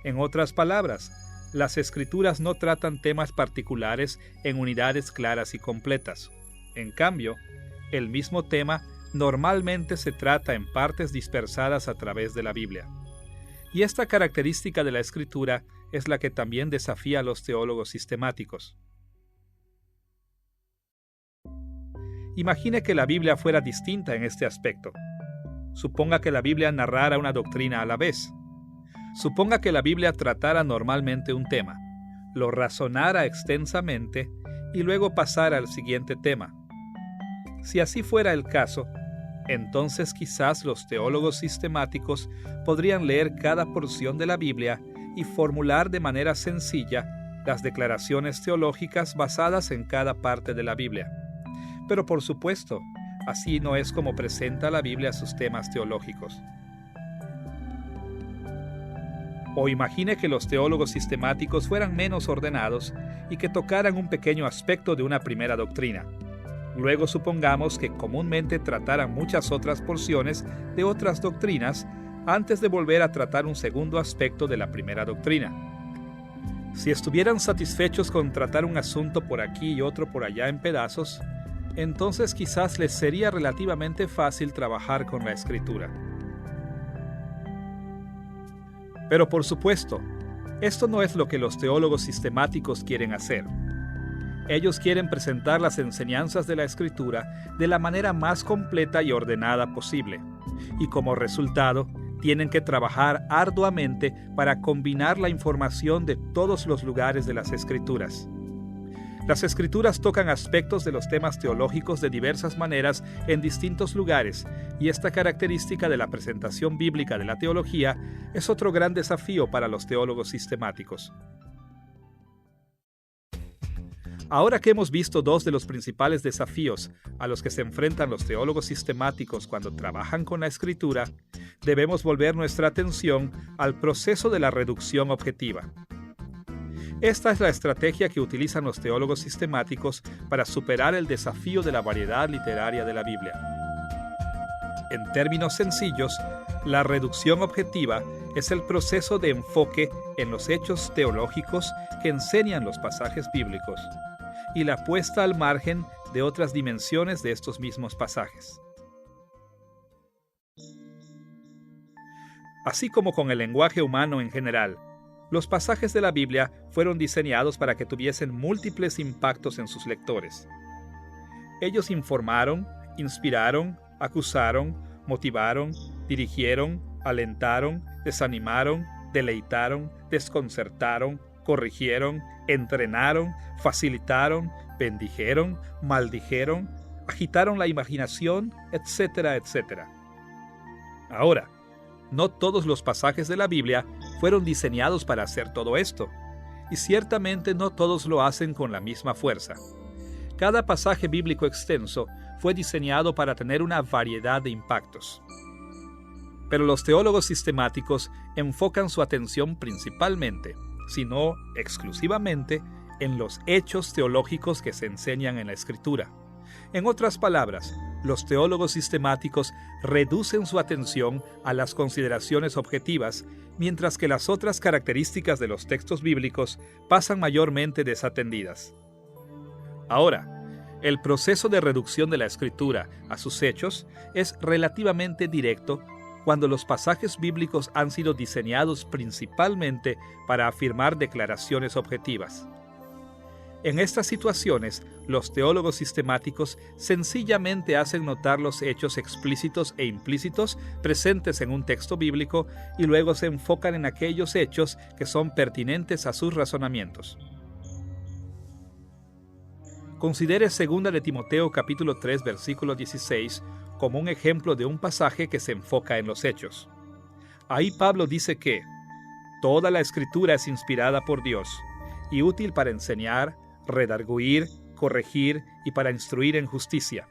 En otras palabras, las Escrituras no tratan temas particulares en unidades claras y completas. En cambio, el mismo tema normalmente se trata en partes dispersadas a través de la Biblia. Y esta característica de la Escritura es la que también desafía a los teólogos sistemáticos. Imagine que la Biblia fuera distinta en este aspecto. Suponga que la Biblia narrara una doctrina a la vez. Suponga que la Biblia tratara normalmente un tema, lo razonara extensamente y luego pasara al siguiente tema. Si así fuera el caso, entonces quizás los teólogos sistemáticos podrían leer cada porción de la Biblia y formular de manera sencilla las declaraciones teológicas basadas en cada parte de la Biblia. Pero por supuesto, así no es como presenta la Biblia sus temas teológicos. O imagine que los teólogos sistemáticos fueran menos ordenados y que tocaran un pequeño aspecto de una primera doctrina. Luego supongamos que comúnmente trataran muchas otras porciones de otras doctrinas antes de volver a tratar un segundo aspecto de la primera doctrina. Si estuvieran satisfechos con tratar un asunto por aquí y otro por allá en pedazos, entonces quizás les sería relativamente fácil trabajar con la Escritura. Pero por supuesto, esto no es lo que los teólogos sistemáticos quieren hacer. Ellos quieren presentar las enseñanzas de la Escritura de la manera más completa y ordenada posible, y como resultado, tienen que trabajar arduamente para combinar la información de todos los lugares de las Escrituras. Las Escrituras tocan aspectos de los temas teológicos de diversas maneras en distintos lugares, y esta característica de la presentación bíblica de la teología es otro gran desafío para los teólogos sistemáticos. Ahora que hemos visto dos de los principales desafíos a los que se enfrentan los teólogos sistemáticos cuando trabajan con la Escritura, debemos volver nuestra atención al proceso de la reducción objetiva. Esta es la estrategia que utilizan los teólogos sistemáticos para superar el desafío de la variedad literaria de la Biblia. En términos sencillos, la reducción objetiva es el proceso de enfoque en los hechos teológicos que enseñan los pasajes bíblicos y la puesta al margen de otras dimensiones de estos mismos pasajes. Así como con el lenguaje humano en general, los pasajes de la Biblia fueron diseñados para que tuviesen múltiples impactos en sus lectores. Ellos informaron, inspiraron, acusaron, motivaron, dirigieron, alentaron, desanimaron, deleitaron, desconcertaron, corrigieron, entrenaron, facilitaron, bendijeron, maldijeron, agitaron la imaginación, etcétera, etcétera. Ahora, no todos los pasajes de la Biblia fueron diseñados para hacer todo esto, y ciertamente no todos lo hacen con la misma fuerza. Cada pasaje bíblico extenso fue diseñado para tener una variedad de impactos. Pero los teólogos sistemáticos enfocan su atención principalmente, si no exclusivamente, en los hechos teológicos que se enseñan en la Escritura. En otras palabras, los teólogos sistemáticos reducen su atención a las consideraciones objetivas, mientras que las otras características de los textos bíblicos pasan mayormente desatendidas. Ahora, el proceso de reducción de la Escritura a sus hechos es relativamente directo cuando los pasajes bíblicos han sido diseñados principalmente para afirmar declaraciones objetivas. En estas situaciones, los teólogos sistemáticos sencillamente hacen notar los hechos explícitos e implícitos presentes en un texto bíblico y luego se enfocan en aquellos hechos que son pertinentes a sus razonamientos. Considere 2 de Timoteo capítulo 3 versículo 16 como un ejemplo de un pasaje que se enfoca en los hechos. Ahí Pablo dice que toda la Escritura es inspirada por Dios y útil para enseñar, redarguir, corregir y para instruir en justicia.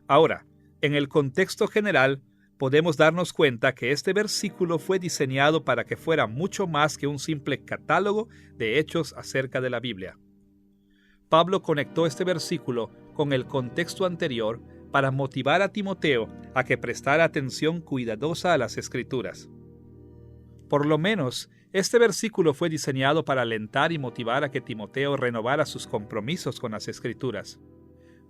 Ahora, en el contexto general, podemos darnos cuenta que este versículo fue diseñado para que fuera mucho más que un simple catálogo de hechos acerca de la Biblia. Pablo conectó este versículo con el contexto anterior para motivar a Timoteo a que prestara atención cuidadosa a las Escrituras. Por lo menos, este versículo fue diseñado para alentar y motivar a que Timoteo renovara sus compromisos con las Escrituras.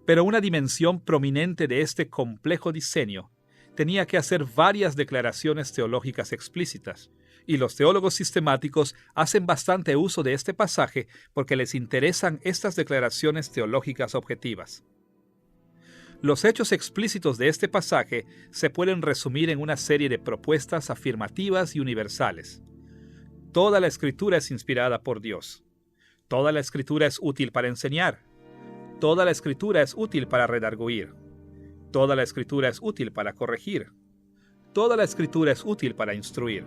Pero una dimensión prominente de este complejo diseño tenía que hacer varias declaraciones teológicas explícitas, y los teólogos sistemáticos hacen bastante uso de este pasaje porque les interesan estas declaraciones teológicas objetivas. Los hechos explícitos de este pasaje se pueden resumir en una serie de propuestas afirmativas y universales. Toda la Escritura es inspirada por Dios. Toda la Escritura es útil para enseñar. Toda la Escritura es útil para redarguir. Toda la Escritura es útil para corregir. Toda la Escritura es útil para instruir.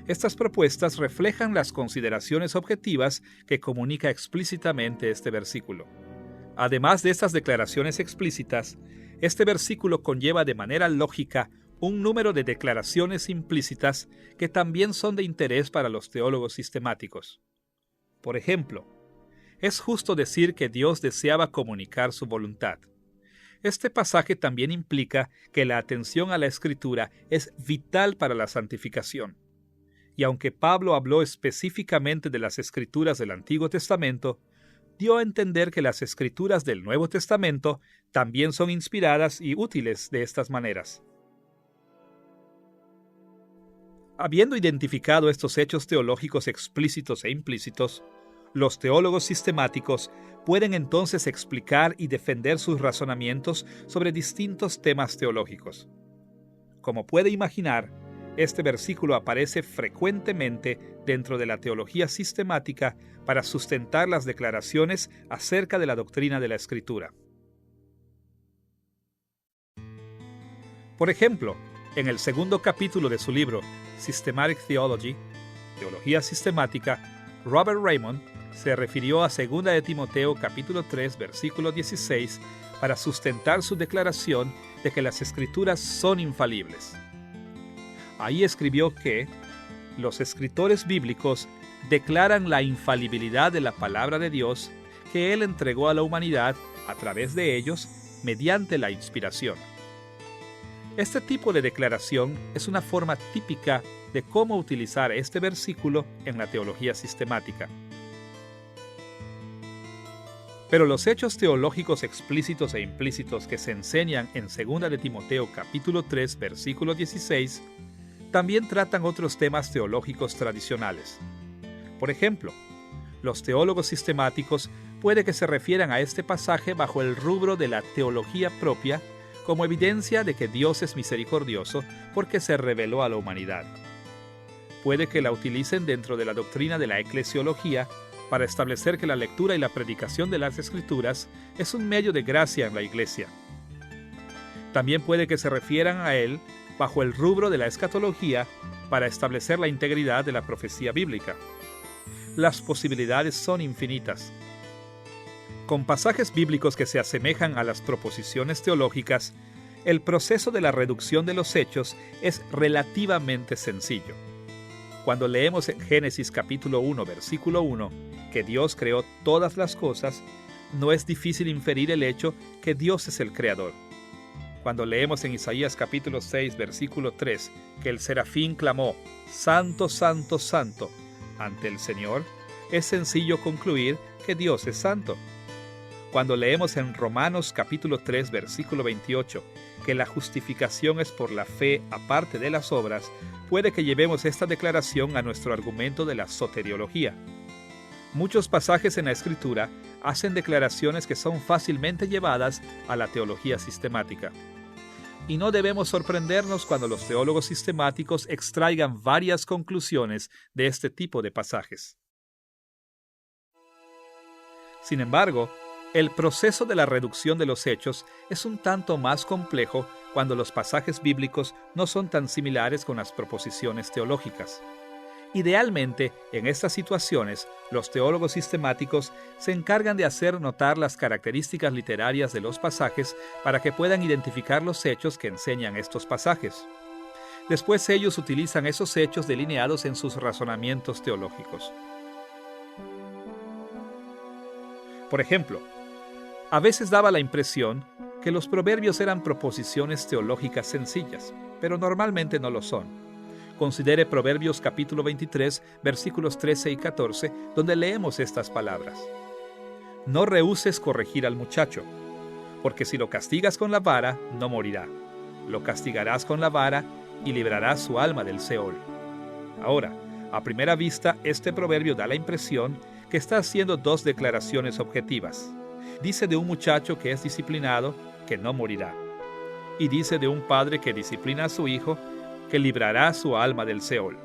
Estas propuestas reflejan las consideraciones objetivas que comunica explícitamente este versículo. Además de estas declaraciones explícitas, este versículo conlleva de manera lógica un número de declaraciones implícitas que también son de interés para los teólogos sistemáticos. Por ejemplo, es justo decir que Dios deseaba comunicar su voluntad. Este pasaje también implica que la atención a la Escritura es vital para la santificación. Y aunque Pablo habló específicamente de las Escrituras del Antiguo Testamento, dio a entender que las Escrituras del Nuevo Testamento también son inspiradas y útiles de estas maneras. Habiendo identificado estos hechos teológicos explícitos e implícitos, los teólogos sistemáticos pueden entonces explicar y defender sus razonamientos sobre distintos temas teológicos. Como puede imaginar, este versículo aparece frecuentemente dentro de la teología sistemática para sustentar las declaraciones acerca de la doctrina de la Escritura. Por ejemplo, en el segundo capítulo de su libro Systematic Theology, Teología Sistemática, Robert Raymond se refirió a 2 de Timoteo capítulo 3, versículo 16 para sustentar su declaración de que las Escrituras son infalibles. Ahí escribió que los escritores bíblicos declaran la infalibilidad de la palabra de Dios que Él entregó a la humanidad a través de ellos mediante la inspiración. Este tipo de declaración es una forma típica de cómo utilizar este versículo en la teología sistemática. Pero los hechos teológicos explícitos e implícitos que se enseñan en 2 de Timoteo capítulo 3, versículo 16, también tratan otros temas teológicos tradicionales. Por ejemplo, los teólogos sistemáticos puede que se refieran a este pasaje bajo el rubro de la teología propia como evidencia de que Dios es misericordioso porque se reveló a la humanidad. Puede que la utilicen dentro de la doctrina de la eclesiología para establecer que la lectura y la predicación de las Escrituras es un medio de gracia en la Iglesia. También puede que se refieran a él bajo el rubro de la escatología para establecer la integridad de la profecía bíblica. Las posibilidades son infinitas. Con pasajes bíblicos que se asemejan a las proposiciones teológicas, el proceso de la reducción de los hechos es relativamente sencillo. Cuando leemos en Génesis capítulo 1, versículo 1, que Dios creó todas las cosas, no es difícil inferir el hecho que Dios es el creador. Cuando leemos en Isaías capítulo 6, versículo 3, que el serafín clamó, «Santo, santo, santo», ante el Señor, es sencillo concluir que Dios es santo. Cuando leemos en Romanos capítulo 3, versículo 28, que la justificación es por la fe aparte de las obras, puede que llevemos esta declaración a nuestro argumento de la soteriología. Muchos pasajes en la Escritura hacen declaraciones que son fácilmente llevadas a la teología sistemática. Y no debemos sorprendernos cuando los teólogos sistemáticos extraigan varias conclusiones de este tipo de pasajes. Sin embargo, el proceso de la reducción de los hechos es un tanto más complejo cuando los pasajes bíblicos no son tan similares con las proposiciones teológicas. Idealmente, en estas situaciones, los teólogos sistemáticos se encargan de hacer notar las características literarias de los pasajes para que puedan identificar los hechos que enseñan estos pasajes. Después ellos utilizan esos hechos delineados en sus razonamientos teológicos. Por ejemplo, a veces daba la impresión que los proverbios eran proposiciones teológicas sencillas, pero normalmente no lo son. Considere Proverbios capítulo 23, versículos 13 y 14, donde leemos estas palabras. No rehúses corregir al muchacho, porque si lo castigas con la vara, no morirá. Lo castigarás con la vara y librarás su alma del Seol. Ahora, a primera vista, este proverbio da la impresión que está haciendo dos declaraciones objetivas. Dice de un muchacho que es disciplinado, que no morirá. Y dice de un padre que disciplina a su hijo, que librará su alma del Seol.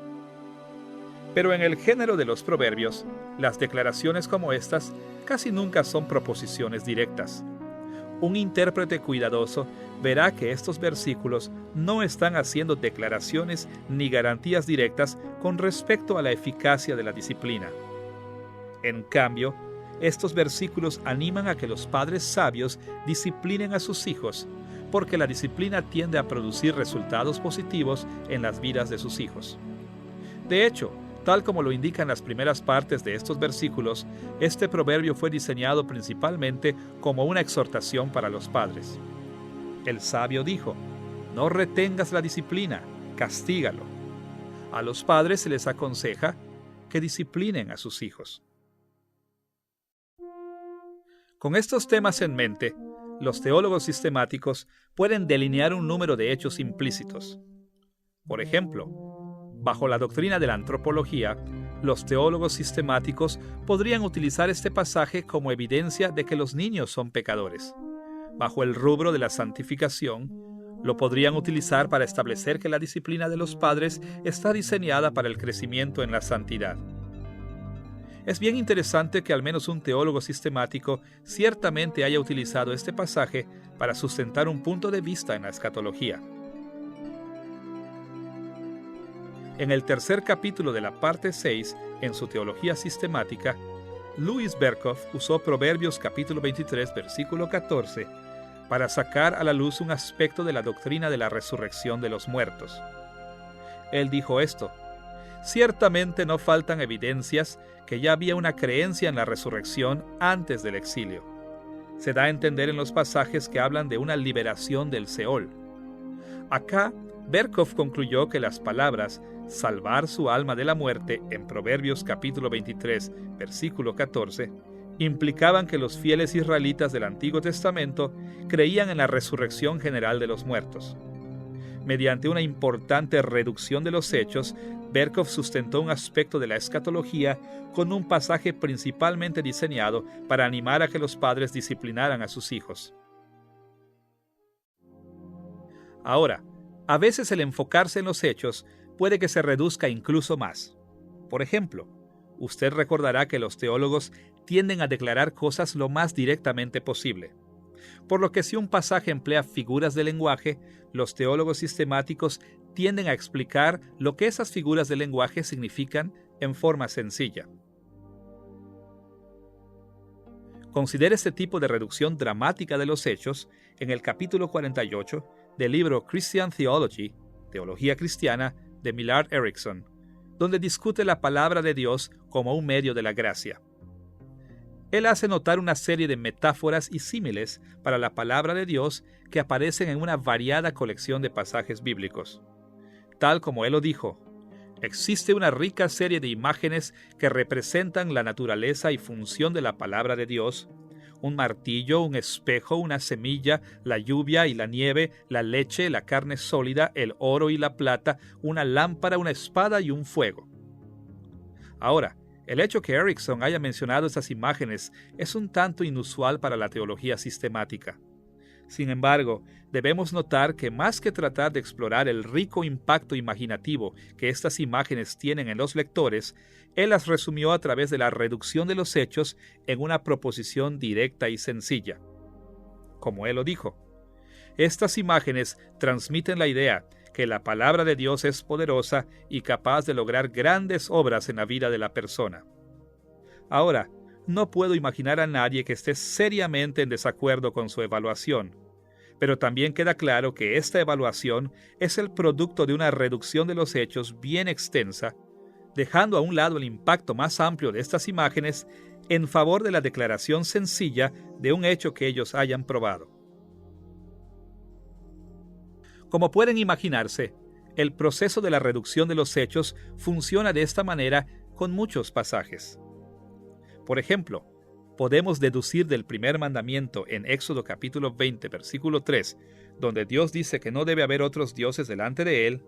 Pero en el género de los proverbios, las declaraciones como estas casi nunca son proposiciones directas. Un intérprete cuidadoso verá que estos versículos no están haciendo declaraciones ni garantías directas con respecto a la eficacia de la disciplina. En cambio, estos versículos animan a que los padres sabios disciplinen a sus hijos, porque la disciplina tiende a producir resultados positivos en las vidas de sus hijos. De hecho, tal como lo indican las primeras partes de estos versículos, este proverbio fue diseñado principalmente como una exhortación para los padres. El sabio dijo: no retengas la disciplina, castígalo. A los padres se les aconseja que disciplinen a sus hijos. Con estos temas en mente, los teólogos sistemáticos pueden delinear un número de hechos implícitos. Por ejemplo, bajo la doctrina de la antropología, los teólogos sistemáticos podrían utilizar este pasaje como evidencia de que los niños son pecadores. Bajo el rubro de la santificación, lo podrían utilizar para establecer que la disciplina de los padres está diseñada para el crecimiento en la santidad. Es bien interesante que al menos un teólogo sistemático ciertamente haya utilizado este pasaje para sustentar un punto de vista en la escatología. En el tercer capítulo de la parte 6, en su teología sistemática, Louis Berkhof usó Proverbios capítulo 23, versículo 14, para sacar a la luz un aspecto de la doctrina de la resurrección de los muertos. Él dijo esto: ciertamente no faltan evidencias que ya había una creencia en la resurrección antes del exilio. Se da a entender en los pasajes que hablan de una liberación del Seol. Acá, Berkhof concluyó que las palabras salvar su alma de la muerte en Proverbios capítulo 23, versículo 14, implicaban que los fieles israelitas del Antiguo Testamento creían en la resurrección general de los muertos. Mediante una importante reducción de los hechos, Berkhof sustentó un aspecto de la escatología con un pasaje principalmente diseñado para animar a que los padres disciplinaran a sus hijos. Ahora, a veces el enfocarse en los hechos puede que se reduzca incluso más. Por ejemplo, usted recordará que los teólogos tienden a declarar cosas lo más directamente posible. Por lo que si un pasaje emplea figuras de lenguaje, los teólogos sistemáticos tienden a explicar lo que esas figuras de lenguaje significan en forma sencilla. Considere este tipo de reducción dramática de los hechos en el capítulo 48 del libro Christian Theology, Teología Cristiana, de Millard Erickson, donde discute la palabra de Dios como un medio de la gracia. Él hace notar una serie de metáforas y símiles para la palabra de Dios que aparecen en una variada colección de pasajes bíblicos. Tal como él lo dijo, existe una rica serie de imágenes que representan la naturaleza y función de la palabra de Dios: un martillo, un espejo, una semilla, la lluvia y la nieve, la leche, la carne sólida, el oro y la plata, una lámpara, una espada y un fuego. Ahora, el hecho que Erickson haya mencionado estas imágenes es un tanto inusual para la teología sistemática. Sin embargo, debemos notar que más que tratar de explorar el rico impacto imaginativo que estas imágenes tienen en los lectores, él las resumió a través de la reducción de los hechos en una proposición directa y sencilla. Como él lo dijo, estas imágenes transmiten la idea que la palabra de Dios es poderosa y capaz de lograr grandes obras en la vida de la persona. Ahora, no puedo imaginar a nadie que esté seriamente en desacuerdo con su evaluación, pero también queda claro que esta evaluación es el producto de una reducción de los hechos bien extensa, dejando a un lado el impacto más amplio de estas imágenes en favor de la declaración sencilla de un hecho que ellos hayan probado. Como pueden imaginarse, el proceso de la reducción de los hechos funciona de esta manera con muchos pasajes. Por ejemplo, podemos deducir del primer mandamiento en Éxodo capítulo 20, versículo 3, donde Dios dice que no debe haber otros dioses delante de Él,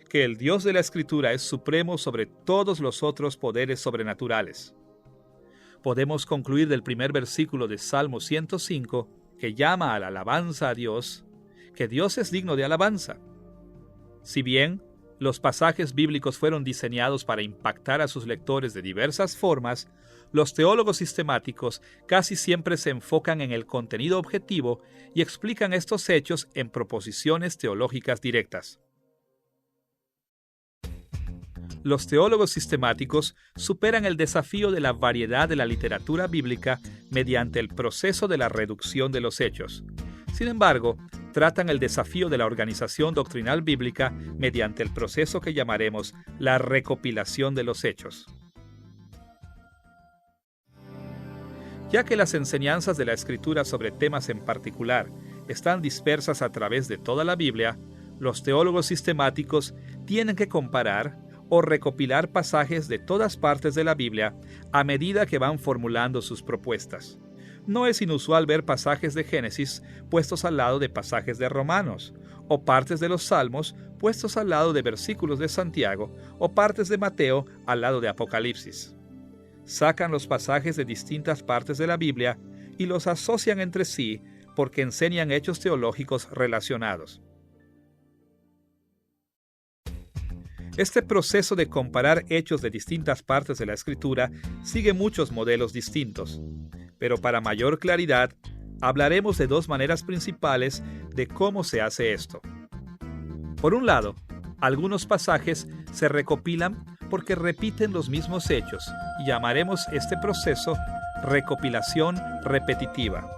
que el Dios de la Escritura es supremo sobre todos los otros poderes sobrenaturales. Podemos concluir del primer versículo de Salmo 105, que llama a la alabanza a Dios, que Dios es digno de alabanza. Si bien los pasajes bíblicos fueron diseñados para impactar a sus lectores de diversas formas, los teólogos sistemáticos casi siempre se enfocan en el contenido objetivo y explican estos hechos en proposiciones teológicas directas. Los teólogos sistemáticos superan el desafío de la variedad de la literatura bíblica mediante el proceso de la reducción de los hechos. Sin embargo, tratan el desafío de la organización doctrinal bíblica mediante el proceso que llamaremos la recopilación de los hechos. Ya que las enseñanzas de la Escritura sobre temas en particular están dispersas a través de toda la Biblia, los teólogos sistemáticos tienen que comparar o recopilar pasajes de todas partes de la Biblia a medida que van formulando sus propuestas. No es inusual ver pasajes de Génesis puestos al lado de pasajes de Romanos, o partes de los Salmos puestos al lado de versículos de Santiago, o partes de Mateo al lado de Apocalipsis. Sacan los pasajes de distintas partes de la Biblia y los asocian entre sí porque enseñan hechos teológicos relacionados. Este proceso de comparar hechos de distintas partes de la Escritura sigue muchos modelos distintos, pero para mayor claridad, hablaremos de dos maneras principales de cómo se hace esto. Por un lado, algunos pasajes se recopilan porque repiten los mismos hechos, y llamaremos este proceso recopilación repetitiva.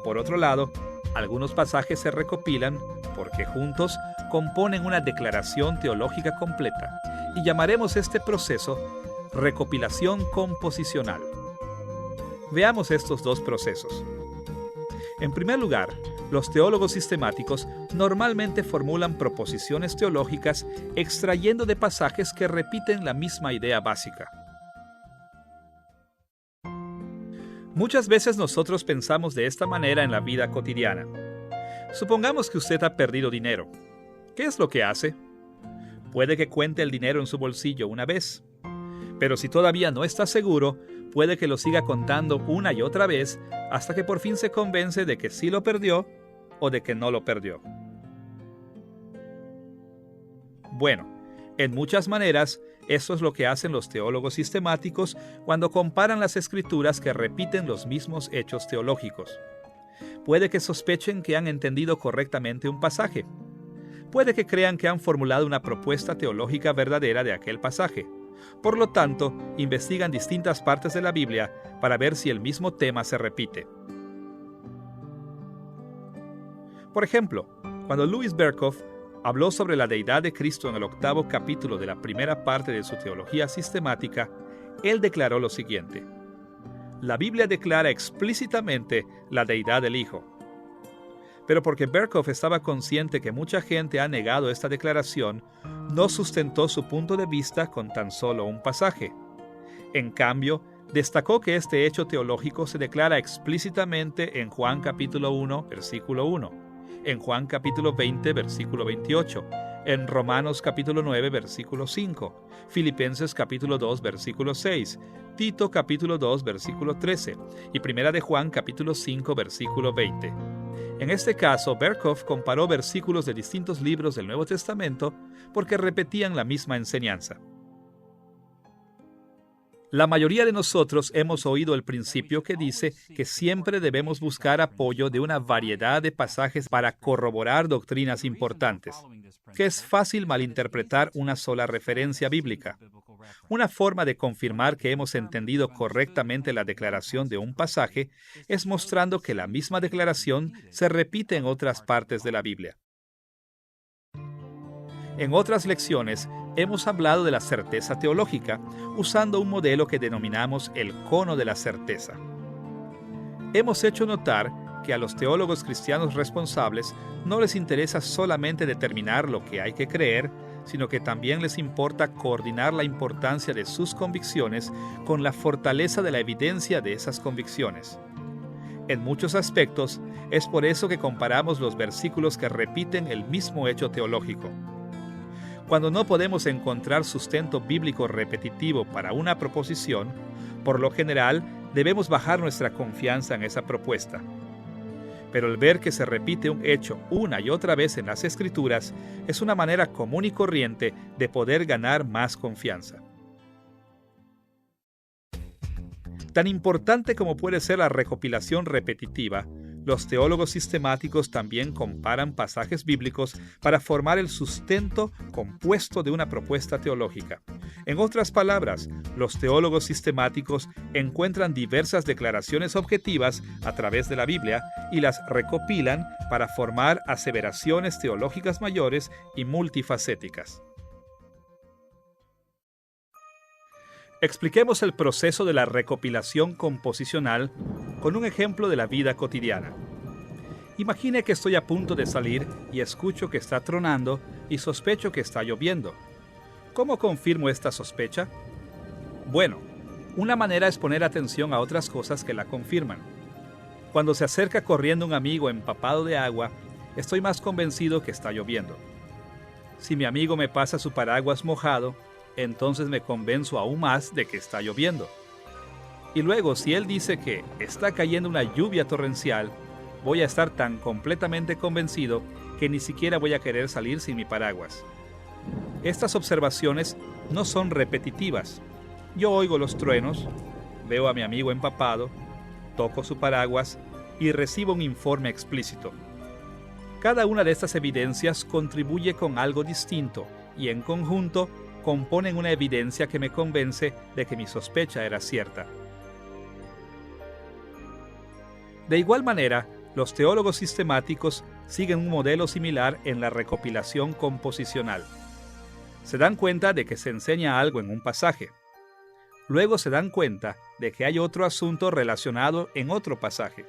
Por otro lado, algunos pasajes se recopilan porque juntos componen una declaración teológica completa, y llamaremos este proceso recopilación composicional. Veamos estos dos procesos. En primer lugar, los teólogos sistemáticos normalmente formulan proposiciones teológicas extrayendo de pasajes que repiten la misma idea básica. Muchas veces nosotros pensamos de esta manera en la vida cotidiana. Supongamos que usted ha perdido dinero. ¿Qué es lo que hace? Puede que cuente el dinero en su bolsillo una vez, pero si todavía no está seguro, puede que lo siga contando una y otra vez hasta que por fin se convence de que sí lo perdió o de que no lo perdió. Bueno, en muchas maneras, eso es lo que hacen los teólogos sistemáticos cuando comparan las escrituras que repiten los mismos hechos teológicos. Puede que sospechen que han entendido correctamente un pasaje. Puede que crean que han formulado una propuesta teológica verdadera de aquel pasaje. Por lo tanto, investigan distintas partes de la Biblia para ver si el mismo tema se repite. Por ejemplo, cuando Louis Berkhof habló sobre la deidad de Cristo en el 8º capítulo de la primera parte de su teología sistemática, él declaró lo siguiente: la Biblia declara explícitamente la deidad del Hijo. Pero porque Berkhof estaba consciente que mucha gente ha negado esta declaración, no sustentó su punto de vista con tan solo un pasaje. En cambio, destacó que este hecho teológico se declara explícitamente en Juan capítulo 1, versículo 1, en Juan capítulo 20, versículo 28, en Romanos capítulo 9, versículo 5, Filipenses capítulo 2, versículo 6, Tito capítulo 2, versículo 13 y Primera de Juan capítulo 5, versículo 20. En este caso, Berkhof comparó versículos de distintos libros del Nuevo Testamento porque repetían la misma enseñanza. La mayoría de nosotros hemos oído el principio que dice que siempre debemos buscar apoyo de una variedad de pasajes para corroborar doctrinas importantes, que es fácil malinterpretar una sola referencia bíblica. Una forma de confirmar que hemos entendido correctamente la declaración de un pasaje es mostrando que la misma declaración se repite en otras partes de la Biblia. En otras lecciones, hemos hablado de la certeza teológica, usando un modelo que denominamos el cono de la certeza. Hemos hecho notar que a los teólogos cristianos responsables no les interesa solamente determinar lo que hay que creer, sino que también les importa coordinar la importancia de sus convicciones con la fortaleza de la evidencia de esas convicciones. En muchos aspectos, es por eso que comparamos los versículos que repiten el mismo hecho teológico. Cuando no podemos encontrar sustento bíblico repetitivo para una proposición, por lo general debemos bajar nuestra confianza en esa propuesta. Pero el ver que se repite un hecho una y otra vez en las Escrituras es una manera común y corriente de poder ganar más confianza. Tan importante como puede ser la recopilación repetitiva, los teólogos sistemáticos también comparan pasajes bíblicos para formar el sustento compuesto de una propuesta teológica. En otras palabras, los teólogos sistemáticos encuentran diversas declaraciones objetivas a través de la Biblia y las recopilan para formar aseveraciones teológicas mayores y multifacéticas. Expliquemos el proceso de la recopilación composicional con un ejemplo de la vida cotidiana. Imagine que estoy a punto de salir y escucho que está tronando y sospecho que está lloviendo. ¿Cómo confirmo esta sospecha? Bueno, una manera es poner atención a otras cosas que la confirman. Cuando se acerca corriendo un amigo empapado de agua, estoy más convencido que está lloviendo. Si mi amigo me pasa su paraguas mojado, entonces me convenzo aún más de que está lloviendo. Y luego, si él dice que está cayendo una lluvia torrencial, voy a estar tan completamente convencido que ni siquiera voy a querer salir sin mi paraguas. Estas observaciones no son repetitivas. Yo oigo los truenos, veo a mi amigo empapado, toco su paraguas y recibo un informe explícito. Cada una de estas evidencias contribuye con algo distinto y en conjunto componen una evidencia que me convence de que mi sospecha era cierta. De igual manera, los teólogos sistemáticos siguen un modelo similar en la recopilación composicional. Se dan cuenta de que se enseña algo en un pasaje. Luego se dan cuenta de que hay otro asunto relacionado en otro pasaje.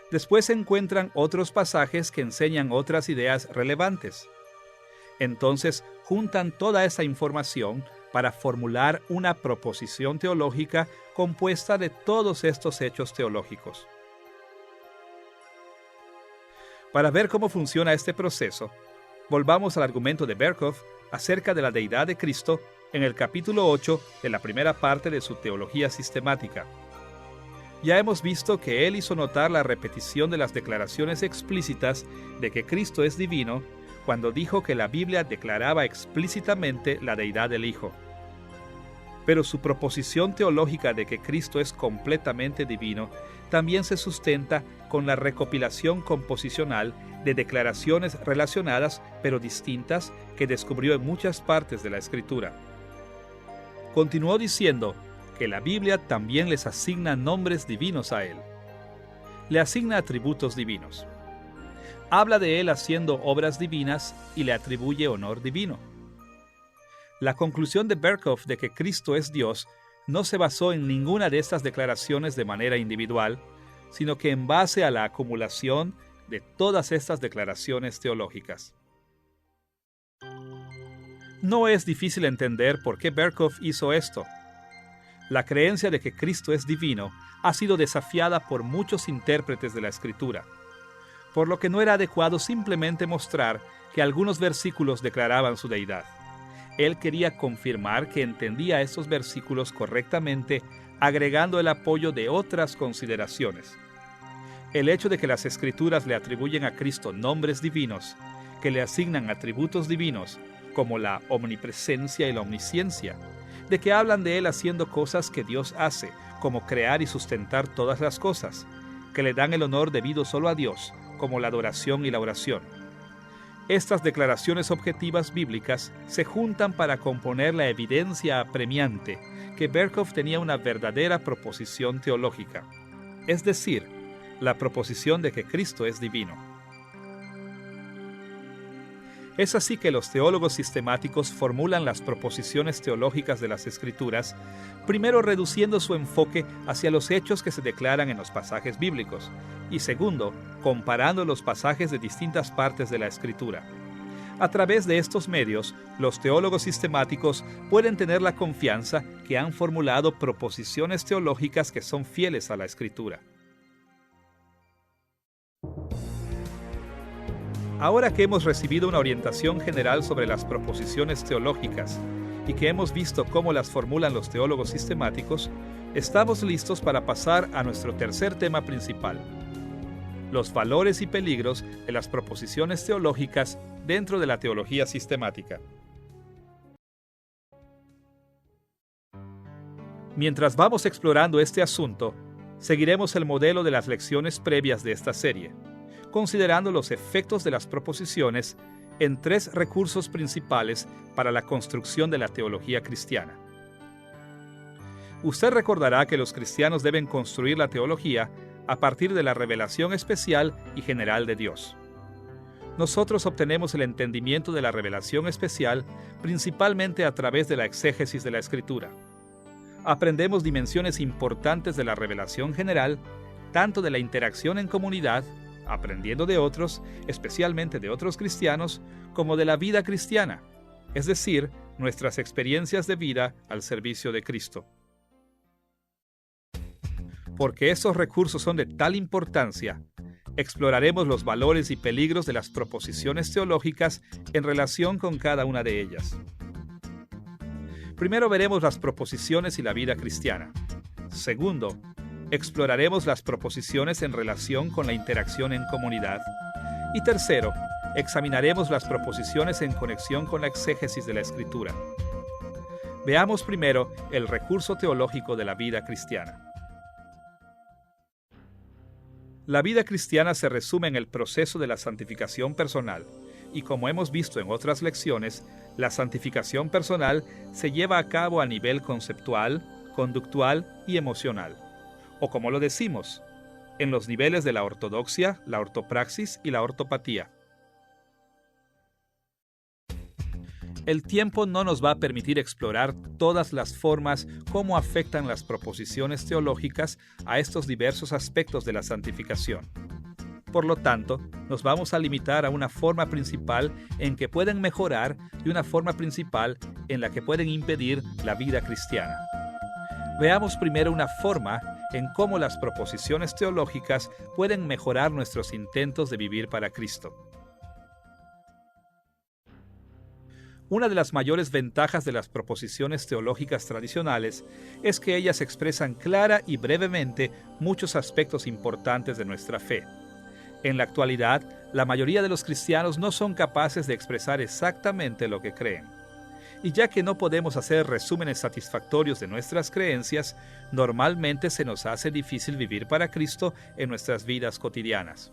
Después se encuentran otros pasajes que enseñan otras ideas relevantes. Entonces juntan toda esa información para formular una proposición teológica compuesta de todos estos hechos teológicos. Para ver cómo funciona este proceso, volvamos al argumento de Berkhof acerca de la deidad de Cristo en el capítulo 8 de la primera parte de su Teología Sistemática. Ya hemos visto que él hizo notar la repetición de las declaraciones explícitas de que Cristo es divino cuando dijo que la Biblia declaraba explícitamente la deidad del Hijo. Pero su proposición teológica de que Cristo es completamente divino también se sustenta con la recopilación composicional de declaraciones relacionadas pero distintas que descubrió en muchas partes de la Escritura. Continuó diciendo que la Biblia también les asigna nombres divinos a él. Le asigna atributos divinos. Habla de él haciendo obras divinas y le atribuye honor divino. La conclusión de Berkhof de que Cristo es Dios no se basó en ninguna de estas declaraciones de manera individual, sino que en base a la acumulación de todas estas declaraciones teológicas. No es difícil entender por qué Berkhof hizo esto. La creencia de que Cristo es divino ha sido desafiada por muchos intérpretes de la Escritura, por lo que no era adecuado simplemente mostrar que algunos versículos declaraban su deidad. Él quería confirmar que entendía estos versículos correctamente, agregando el apoyo de otras consideraciones. El hecho de que las Escrituras le atribuyen a Cristo nombres divinos, que le asignan atributos divinos, como la omnipresencia y la omnisciencia, de que hablan de él haciendo cosas que Dios hace, como crear y sustentar todas las cosas, que le dan el honor debido solo a Dios, como la adoración y la oración. Estas declaraciones objetivas bíblicas se juntan para componer la evidencia apremiante que Berkhof tenía una verdadera proposición teológica, es decir, la proposición de que Cristo es divino. Es así que los teólogos sistemáticos formulan las proposiciones teológicas de las Escrituras, primero reduciendo su enfoque hacia los hechos que se declaran en los pasajes bíblicos, y segundo, comparando los pasajes de distintas partes de la Escritura. A través de estos medios, los teólogos sistemáticos pueden tener la confianza que han formulado proposiciones teológicas que son fieles a la Escritura. Ahora que hemos recibido una orientación general sobre las proposiciones teológicas y que hemos visto cómo las formulan los teólogos sistemáticos, estamos listos para pasar a nuestro tercer tema principal: los valores y peligros de las proposiciones teológicas dentro de la teología sistemática. Mientras vamos explorando este asunto, seguiremos el modelo de las lecciones previas de esta serie, considerando los efectos de las proposiciones en tres recursos principales para la construcción de la teología cristiana. Usted recordará que los cristianos deben construir la teología a partir de la revelación especial y general de Dios. Nosotros obtenemos el entendimiento de la revelación especial principalmente a través de la exégesis de la Escritura. Aprendemos dimensiones importantes de la revelación general, tanto de la interacción en comunidad, aprendiendo de otros, especialmente de otros cristianos, como de la vida cristiana, es decir, nuestras experiencias de vida al servicio de Cristo. Porque estos recursos son de tal importancia, exploraremos los valores y peligros de las proposiciones teológicas en relación con cada una de ellas. Primero veremos las proposiciones y la vida cristiana. Segundo, exploraremos las proposiciones en relación con la interacción en comunidad. Y tercero, examinaremos las proposiciones en conexión con la exégesis de la Escritura. Veamos primero el recurso teológico de la vida cristiana. La vida cristiana se resume en el proceso de la santificación personal, y como hemos visto en otras lecciones, la santificación personal se lleva a cabo a nivel conceptual, conductual y emocional, o como lo decimos, en los niveles de la ortodoxia, la ortopraxis y la ortopatía. El tiempo no nos va a permitir explorar todas las formas cómo afectan las proposiciones teológicas a estos diversos aspectos de la santificación. Por lo tanto, nos vamos a limitar a una forma principal en que pueden mejorar y una forma principal en la que pueden impedir la vida cristiana. Veamos primero una forma en cómo las proposiciones teológicas pueden mejorar nuestros intentos de vivir para Cristo. Una de las mayores ventajas de las proposiciones teológicas tradicionales es que ellas expresan clara y brevemente muchos aspectos importantes de nuestra fe. En la actualidad, la mayoría de los cristianos no son capaces de expresar exactamente lo que creen. Y ya que no podemos hacer resúmenes satisfactorios de nuestras creencias, normalmente se nos hace difícil vivir para Cristo en nuestras vidas cotidianas.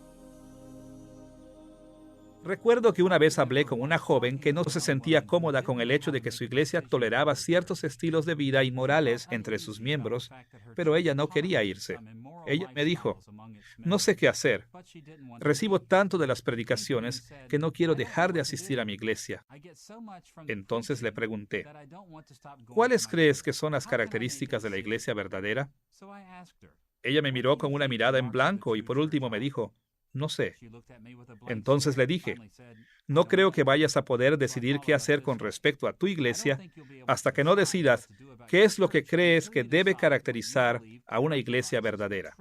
Recuerdo que una vez hablé con una joven que no se sentía cómoda con el hecho de que su iglesia toleraba ciertos estilos de vida inmorales entre sus miembros, pero ella no quería irse. Ella me dijo, no sé qué hacer. Recibo tanto de las predicaciones que no quiero dejar de asistir a mi iglesia. Entonces le pregunté, ¿cuáles crees que son las características de la iglesia verdadera? Ella me miró con una mirada en blanco y por último me dijo, no sé. Entonces le dije, no creo que vayas a poder decidir qué hacer con respecto a tu iglesia hasta que no decidas qué es lo que crees que debe caracterizar a una iglesia verdadera.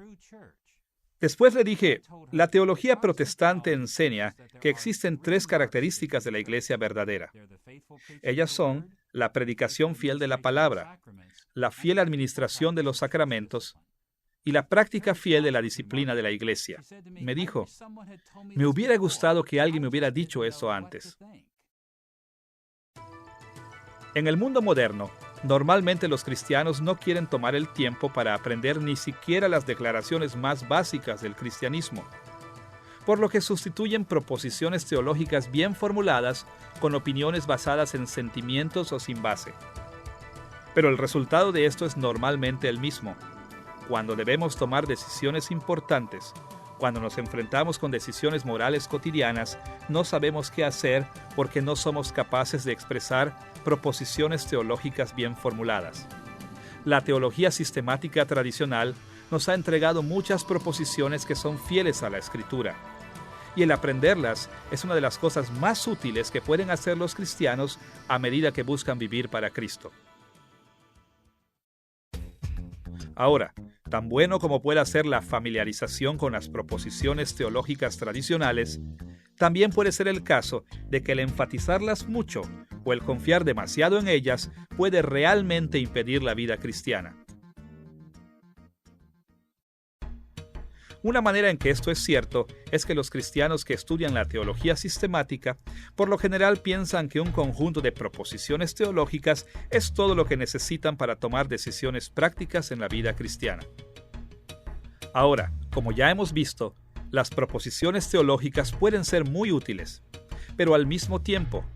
Después le dije, la teología protestante enseña que existen tres características de la iglesia verdadera. Ellas son la predicación fiel de la palabra, la fiel administración de los sacramentos y la práctica fiel de la disciplina de la iglesia. Me dijo, me hubiera gustado que alguien me hubiera dicho eso antes. En el mundo moderno, normalmente los cristianos no quieren tomar el tiempo para aprender ni siquiera las declaraciones más básicas del cristianismo, por lo que sustituyen proposiciones teológicas bien formuladas con opiniones basadas en sentimientos o sin base. Pero el resultado de esto es normalmente el mismo. Cuando debemos tomar decisiones importantes, cuando nos enfrentamos con decisiones morales cotidianas, no sabemos qué hacer porque no somos capaces de expresar proposiciones teológicas bien formuladas. La teología sistemática tradicional nos ha entregado muchas proposiciones que son fieles a la Escritura. y el aprenderlas es una de las cosas más útiles que pueden hacer los cristianos a medida que buscan vivir para Cristo. Ahora, tan bueno como pueda ser la familiarización con las proposiciones teológicas tradicionales, también puede ser el caso de que el enfatizarlas mucho o el confiar demasiado en ellas puede realmente impedir la vida cristiana. Una manera en que esto es cierto es que los cristianos que estudian la teología sistemática por lo general piensan que un conjunto de proposiciones teológicas es todo lo que necesitan para tomar decisiones prácticas en la vida cristiana. Ahora, como ya hemos visto, las proposiciones teológicas pueden ser muy útiles, pero al mismo tiempo,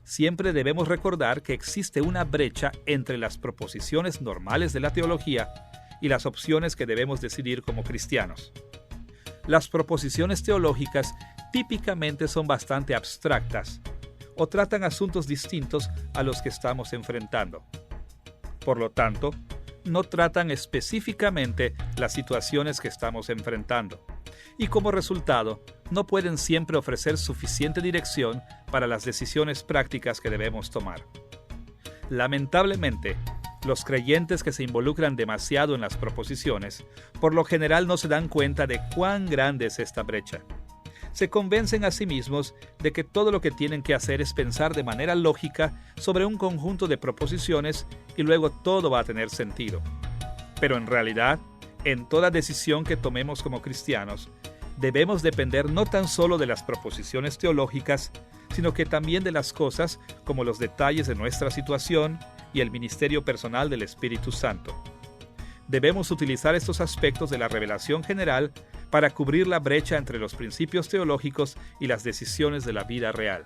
siempre debemos recordar que existe una brecha entre las proposiciones normales de la teología y las opciones que debemos decidir como cristianos. Las proposiciones teológicas típicamente son bastante abstractas o tratan asuntos distintos a los que estamos enfrentando. Por lo tanto, no tratan específicamente las situaciones que estamos enfrentando y como resultado no pueden siempre ofrecer suficiente dirección para las decisiones prácticas que debemos tomar. Lamentablemente, los creyentes que se involucran demasiado en las proposiciones, por lo general no se dan cuenta de cuán grande es esta brecha. Se convencen a sí mismos de que todo lo que tienen que hacer es pensar de manera lógica sobre un conjunto de proposiciones y luego todo va a tener sentido. Pero en realidad, en toda decisión que tomemos como cristianos, debemos depender no tan solo de las proposiciones teológicas, sino que también de las cosas como los detalles de nuestra situación y el ministerio personal del Espíritu Santo. Debemos utilizar estos aspectos de la revelación general para cubrir la brecha entre los principios teológicos y las decisiones de la vida real.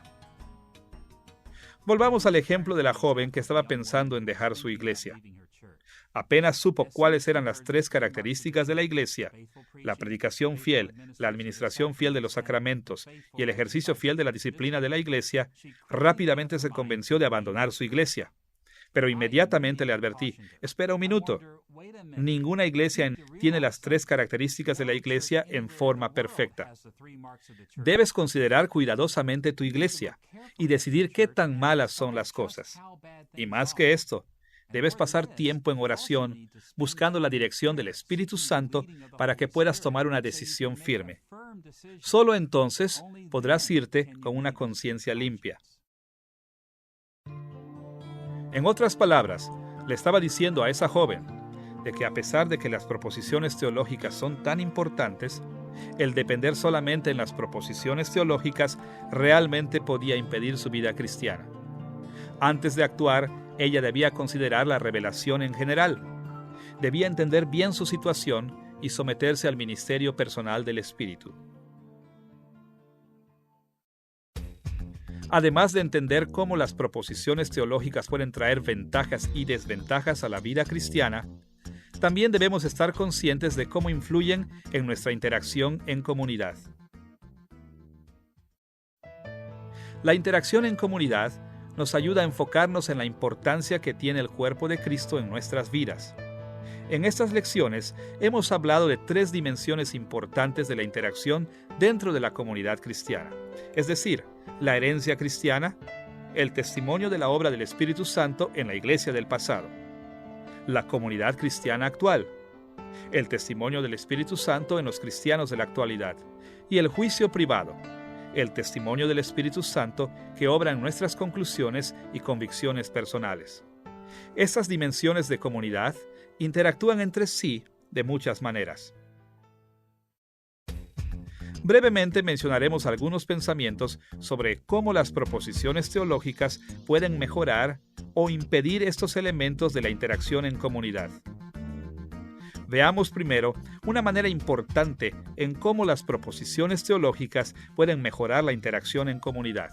Volvamos al ejemplo de la joven que estaba pensando en dejar su iglesia. Apenas supo cuáles eran las 3 características de la iglesia: la predicación fiel, la administración fiel de los sacramentos y el ejercicio fiel de la disciplina de la iglesia, rápidamente se convenció de abandonar su iglesia. Pero inmediatamente le advertí: espera un minuto. Ninguna iglesia tiene las 3 características de la iglesia en forma perfecta. Debes considerar cuidadosamente tu iglesia y decidir qué tan malas son las cosas. Y más que esto, debes pasar tiempo en oración, buscando la dirección del Espíritu Santo para que puedas tomar una decisión firme. Solo entonces podrás irte con una conciencia limpia. En otras palabras, le estaba diciendo a esa joven de que a pesar de que las proposiciones teológicas son tan importantes, el depender solamente en las proposiciones teológicas realmente podía impedir su vida cristiana. Antes de actuar, ella debía considerar la revelación en general. Debía entender bien su situación y someterse al ministerio personal del Espíritu. Además de entender cómo las proposiciones teológicas pueden traer ventajas y desventajas a la vida cristiana, también debemos estar conscientes de cómo influyen en nuestra interacción en comunidad. La interacción en comunidad nos ayuda a enfocarnos en la importancia que tiene el cuerpo de Cristo en nuestras vidas. En estas lecciones hemos hablado de 3 dimensiones importantes de la interacción dentro de la comunidad cristiana, es decir, la herencia cristiana, el testimonio de la obra del Espíritu Santo en la iglesia del pasado, la comunidad cristiana actual, el testimonio del Espíritu Santo en los cristianos de la actualidad y el juicio privado, el testimonio del Espíritu Santo que obra en nuestras conclusiones y convicciones personales. Estas dimensiones de comunidad interactúan entre sí de muchas maneras. Brevemente mencionaremos algunos pensamientos sobre cómo las proposiciones teológicas pueden mejorar o impedir estos elementos de la interacción en comunidad. Veamos primero una manera importante en cómo las proposiciones teológicas pueden mejorar la interacción en comunidad.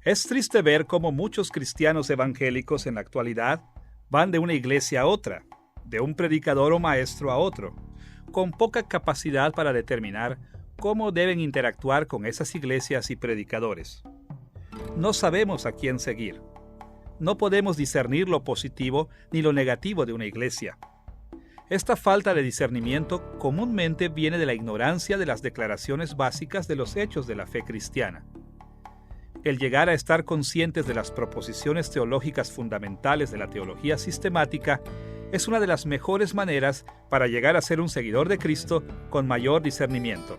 Es triste ver cómo muchos cristianos evangélicos en la actualidad van de una iglesia a otra, de un predicador o maestro a otro, con poca capacidad para determinar cómo deben interactuar con esas iglesias y predicadores. No sabemos a quién seguir. No podemos discernir lo positivo ni lo negativo de una iglesia. Esta falta de discernimiento comúnmente viene de la ignorancia de las declaraciones básicas de los hechos de la fe cristiana. El llegar a estar conscientes de las proposiciones teológicas fundamentales de la teología sistemática es una de las mejores maneras para llegar a ser un seguidor de Cristo con mayor discernimiento.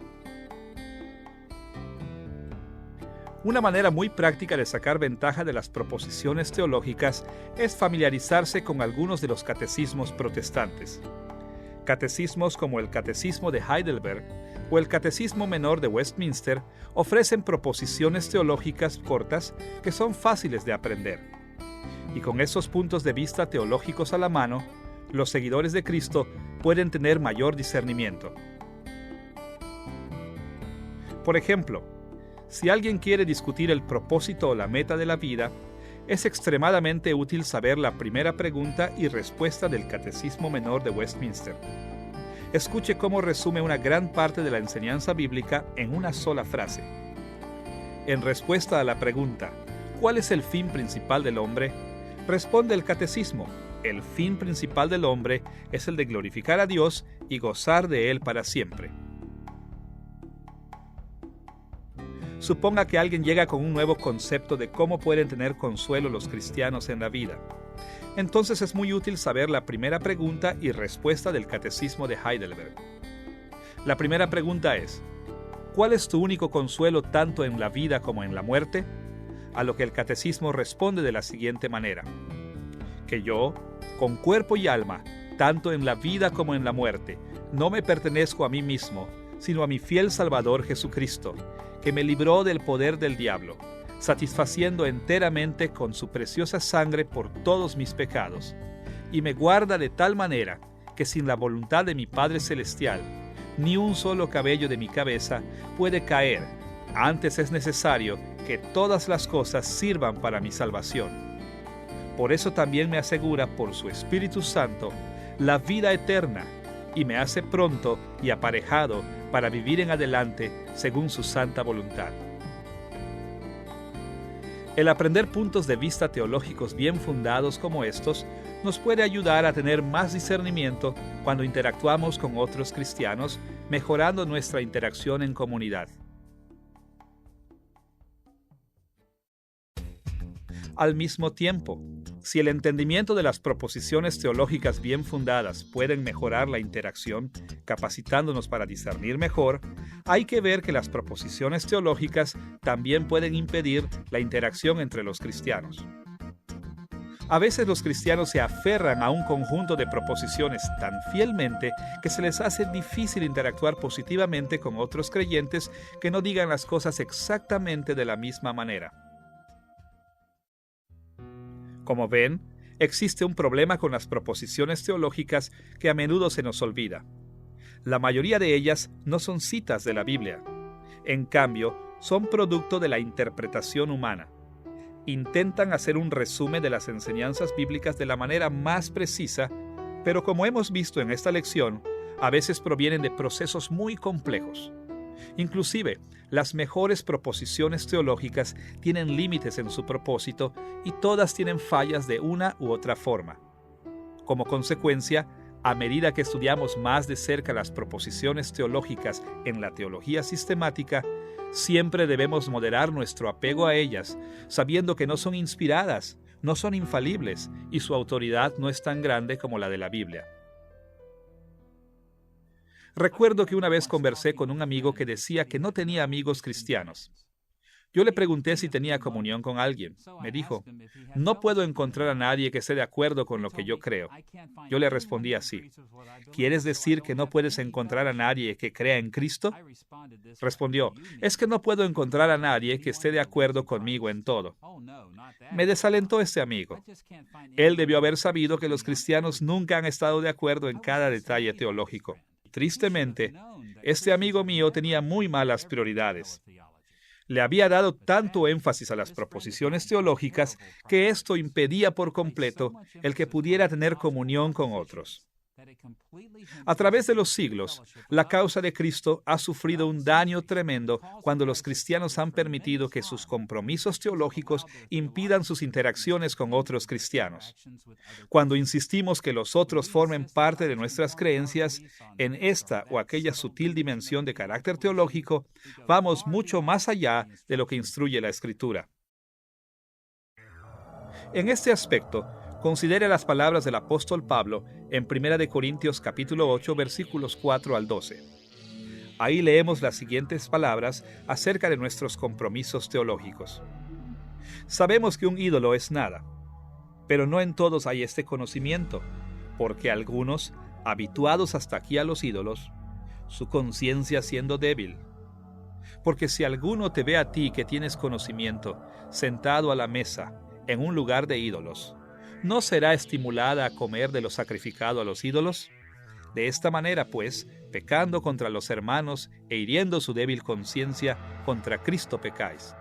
Una manera muy práctica de sacar ventaja de las proposiciones teológicas es familiarizarse con algunos de los catecismos protestantes. Catecismos como el Catecismo de Heidelberg o el Catecismo Menor de Westminster ofrecen proposiciones teológicas cortas que son fáciles de aprender. Y con esos puntos de vista teológicos a la mano, los seguidores de Cristo pueden tener mayor discernimiento. Por ejemplo, si alguien quiere discutir el propósito o la meta de la vida, es extremadamente útil saber la primera pregunta y respuesta del Catecismo Menor de Westminster. Escuche cómo resume una gran parte de la enseñanza bíblica en una sola frase. En respuesta a la pregunta, ¿cuál es el fin principal del hombre?, responde el Catecismo: el fin principal del hombre es el de glorificar a Dios y gozar de Él para siempre. Suponga que alguien llega con un nuevo concepto de cómo pueden tener consuelo los cristianos en la vida. Entonces es muy útil saber la primera pregunta y respuesta del Catecismo de Heidelberg. La primera pregunta es: ¿cuál es tu único consuelo tanto en la vida como en la muerte? A lo que el Catecismo responde de la siguiente manera: que yo, con cuerpo y alma, tanto en la vida como en la muerte, no me pertenezco a mí mismo, sino a mi fiel Salvador Jesucristo, que me libró del poder del diablo, satisfaciendo enteramente con su preciosa sangre por todos mis pecados, y me guarda de tal manera que sin la voluntad de mi Padre Celestial, ni un solo cabello de mi cabeza puede caer. Antes es necesario que todas las cosas sirvan para mi salvación. Por eso también me asegura por su Espíritu Santo la vida eterna, y me hace pronto y aparejado para vivir en adelante según su santa voluntad. El aprender puntos de vista teológicos bien fundados como estos nos puede ayudar a tener más discernimiento cuando interactuamos con otros cristianos, mejorando nuestra interacción en comunidad. Al mismo tiempo, si el entendimiento de las proposiciones teológicas bien fundadas pueden mejorar la interacción, capacitándonos para discernir mejor, hay que ver que las proposiciones teológicas también pueden impedir la interacción entre los cristianos. A veces los cristianos se aferran a un conjunto de proposiciones tan fielmente que se les hace difícil interactuar positivamente con otros creyentes que no digan las cosas exactamente de la misma manera. Como ven, existe un problema con las proposiciones teológicas que a menudo se nos olvida. La mayoría de ellas no son citas de la Biblia. En cambio, son producto de la interpretación humana. Intentan hacer un resumen de las enseñanzas bíblicas de la manera más precisa, pero como hemos visto en esta lección, a veces provienen de procesos muy complejos. Inclusive, las mejores proposiciones teológicas tienen límites en su propósito y todas tienen fallas de una u otra forma. Como consecuencia, a medida que estudiamos más de cerca las proposiciones teológicas en la teología sistemática, siempre debemos moderar nuestro apego a ellas, sabiendo que no son inspiradas, no son infalibles y su autoridad no es tan grande como la de la Biblia. Recuerdo que una vez conversé con un amigo que decía que no tenía amigos cristianos. Yo le pregunté si tenía comunión con alguien. Me dijo: no puedo encontrar a nadie que esté de acuerdo con lo que yo creo. Yo le respondí así: ¿quieres decir que no puedes encontrar a nadie que crea en Cristo? Respondió: es que no puedo encontrar a nadie que esté de acuerdo conmigo en todo. Me desalentó este amigo. Él debió haber sabido que los cristianos nunca han estado de acuerdo en cada detalle teológico. Tristemente, este amigo mío tenía muy malas prioridades. Le había dado tanto énfasis a las proposiciones teológicas que esto impedía por completo el que pudiera tener comunión con otros. A través de los siglos, la causa de Cristo ha sufrido un daño tremendo cuando los cristianos han permitido que sus compromisos teológicos impidan sus interacciones con otros cristianos. Cuando insistimos que los otros formen parte de nuestras creencias en esta o aquella sutil dimensión de carácter teológico, vamos mucho más allá de lo que instruye la Escritura. En este aspecto, considere las palabras del apóstol Pablo en 1 Corintios capítulo 8, versículos 4 al 12. Ahí leemos las siguientes palabras acerca de nuestros compromisos teológicos. Sabemos que un ídolo es nada, pero no en todos hay este conocimiento, porque algunos, habituados hasta aquí a los ídolos, su conciencia siendo débil. Porque si alguno te ve a ti que tienes conocimiento, sentado a la mesa, en un lugar de ídolos, ¿no será estimulada a comer de lo sacrificado a los ídolos? De esta manera, pues, pecando contra los hermanos e hiriendo su débil conciencia, contra Cristo pecáis.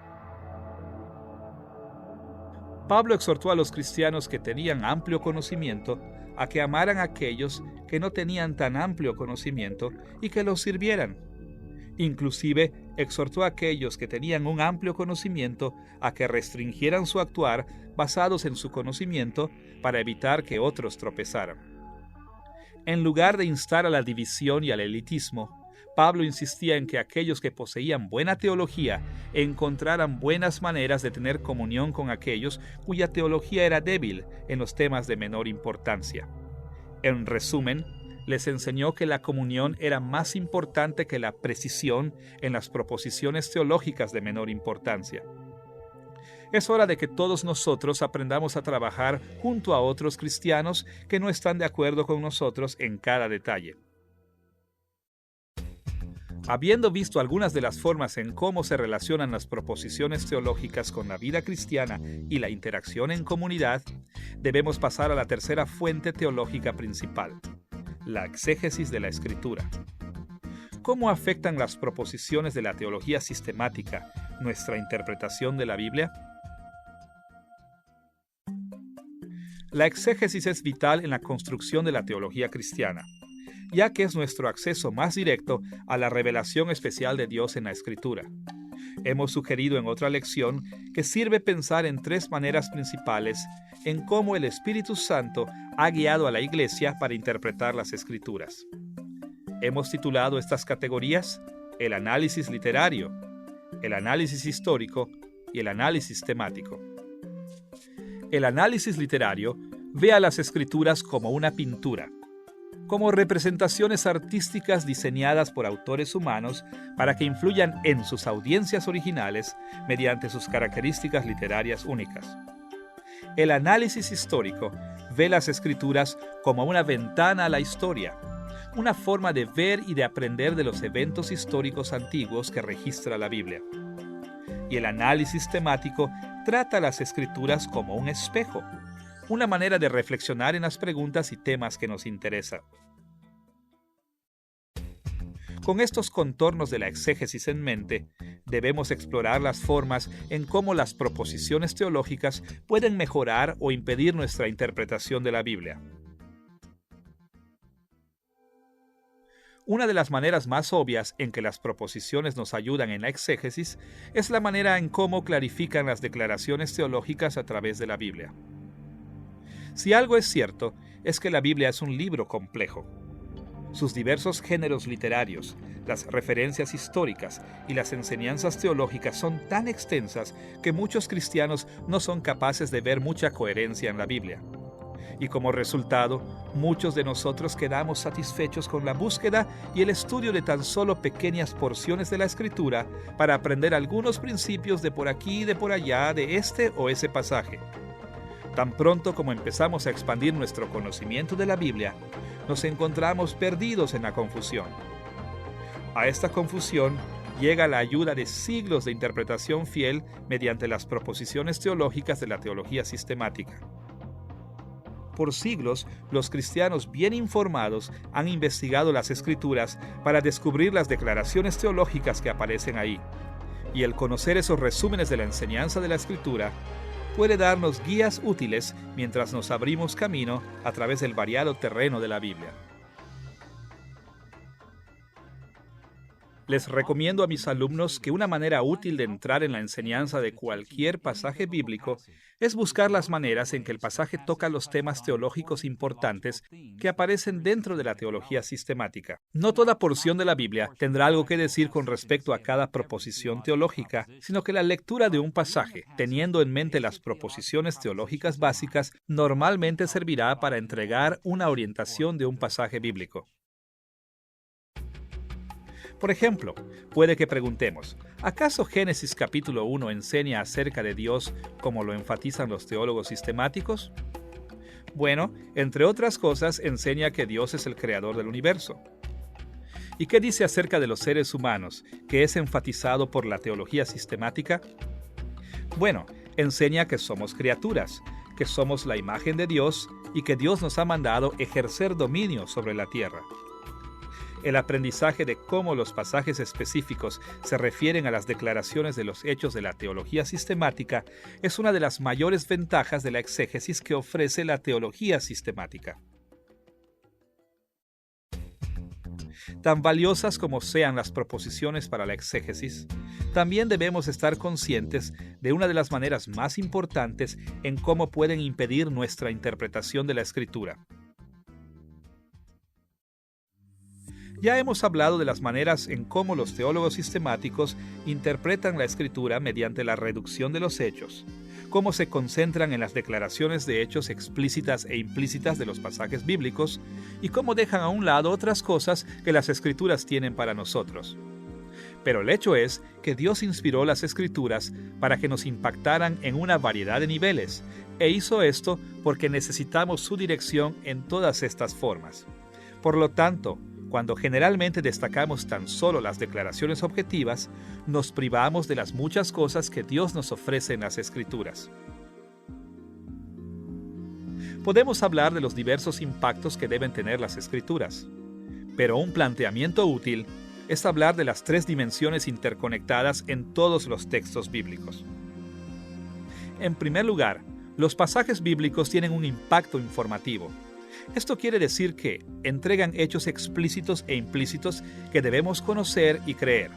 Pablo exhortó a los cristianos que tenían amplio conocimiento a que amaran a aquellos que no tenían tan amplio conocimiento y que los sirvieran. Inclusive, exhortó a aquellos que tenían un amplio conocimiento a que restringieran su actuar basados en su conocimiento para evitar que otros tropezaran. En lugar de instar a la división y al elitismo, Pablo insistía en que aquellos que poseían buena teología encontraran buenas maneras de tener comunión con aquellos cuya teología era débil en los temas de menor importancia. En resumen, les enseñó que la comunión era más importante que la precisión en las proposiciones teológicas de menor importancia. Es hora de que todos nosotros aprendamos a trabajar junto a otros cristianos que no están de acuerdo con nosotros en cada detalle. Habiendo visto algunas de las formas en cómo se relacionan las proposiciones teológicas con la vida cristiana y la interacción en comunidad, debemos pasar a la tercera fuente teológica principal: la exégesis de la Escritura. ¿Cómo afectan las proposiciones de la teología sistemática nuestra interpretación de la Biblia? La exégesis es vital en la construcción de la teología cristiana, ya que es nuestro acceso más directo a la revelación especial de Dios en la Escritura. Hemos sugerido en otra lección que sirve pensar en tres maneras principales en cómo el Espíritu Santo ha guiado a la Iglesia para interpretar las Escrituras. Hemos titulado estas categorías el análisis literario, el análisis histórico y el análisis temático. El análisis literario ve a las Escrituras como una pintura, como representaciones artísticas diseñadas por autores humanos para que influyan en sus audiencias originales mediante sus características literarias únicas. El análisis histórico ve las Escrituras como una ventana a la historia, una forma de ver y de aprender de los eventos históricos antiguos que registra la Biblia. Y el análisis temático trata las Escrituras como un espejo, una manera de reflexionar en las preguntas y temas que nos interesan. Con estos contornos de la exégesis en mente, debemos explorar las formas en cómo las proposiciones teológicas pueden mejorar o impedir nuestra interpretación de la Biblia. Una de las maneras más obvias en que las proposiciones nos ayudan en la exégesis es la manera en cómo clarifican las declaraciones teológicas a través de la Biblia. Si algo es cierto, es que la Biblia es un libro complejo. Sus diversos géneros literarios, las referencias históricas y las enseñanzas teológicas son tan extensas que muchos cristianos no son capaces de ver mucha coherencia en la Biblia. Y como resultado, muchos de nosotros quedamos satisfechos con la búsqueda y el estudio de tan solo pequeñas porciones de la Escritura para aprender algunos principios de por aquí y de por allá de este o ese pasaje. Tan pronto como empezamos a expandir nuestro conocimiento de la Biblia, nos encontramos perdidos en la confusión. A esta confusión llega la ayuda de siglos de interpretación fiel mediante las proposiciones teológicas de la teología sistemática. Por siglos, los cristianos bien informados han investigado las Escrituras para descubrir las declaraciones teológicas que aparecen ahí. Y el conocer esos resúmenes de la enseñanza de la Escritura puede darnos guías útiles mientras nos abrimos camino a través del variado terreno de la Biblia. Les recomiendo a mis alumnos que una manera útil de entrar en la enseñanza de cualquier pasaje bíblico es buscar las maneras en que el pasaje toca los temas teológicos importantes que aparecen dentro de la teología sistemática. No toda porción de la Biblia tendrá algo que decir con respecto a cada proposición teológica, sino que la lectura de un pasaje, teniendo en mente las proposiciones teológicas básicas, normalmente servirá para entregar una orientación de un pasaje bíblico. Por ejemplo, puede que preguntemos, ¿acaso Génesis capítulo 1 enseña acerca de Dios como lo enfatizan los teólogos sistemáticos? Bueno, entre otras cosas, enseña que Dios es el creador del universo. ¿Y qué dice acerca de los seres humanos, que es enfatizado por la teología sistemática? Bueno, enseña que somos criaturas, que somos la imagen de Dios y que Dios nos ha mandado ejercer dominio sobre la tierra. El aprendizaje de cómo los pasajes específicos se refieren a las declaraciones de los hechos de la teología sistemática es una de las mayores ventajas de la exégesis que ofrece la teología sistemática. Tan valiosas como sean las proposiciones para la exégesis, también debemos estar conscientes de una de las maneras más importantes en cómo pueden impedir nuestra interpretación de la Escritura. Ya hemos hablado de las maneras en cómo los teólogos sistemáticos interpretan la Escritura mediante la reducción de los hechos, cómo se concentran en las declaraciones de hechos explícitas e implícitas de los pasajes bíblicos y cómo dejan a un lado otras cosas que las Escrituras tienen para nosotros. Pero el hecho es que Dios inspiró las Escrituras para que nos impactaran en una variedad de niveles, e hizo esto porque necesitamos su dirección en todas estas formas. Por lo tanto, cuando generalmente destacamos tan solo las declaraciones objetivas, nos privamos de las muchas cosas que Dios nos ofrece en las Escrituras. Podemos hablar de los diversos impactos que deben tener las Escrituras, pero un planteamiento útil es hablar de las tres dimensiones interconectadas en todos los textos bíblicos. En primer lugar, los pasajes bíblicos tienen un impacto informativo. Esto quiere decir que entregan hechos explícitos e implícitos que debemos conocer y creer.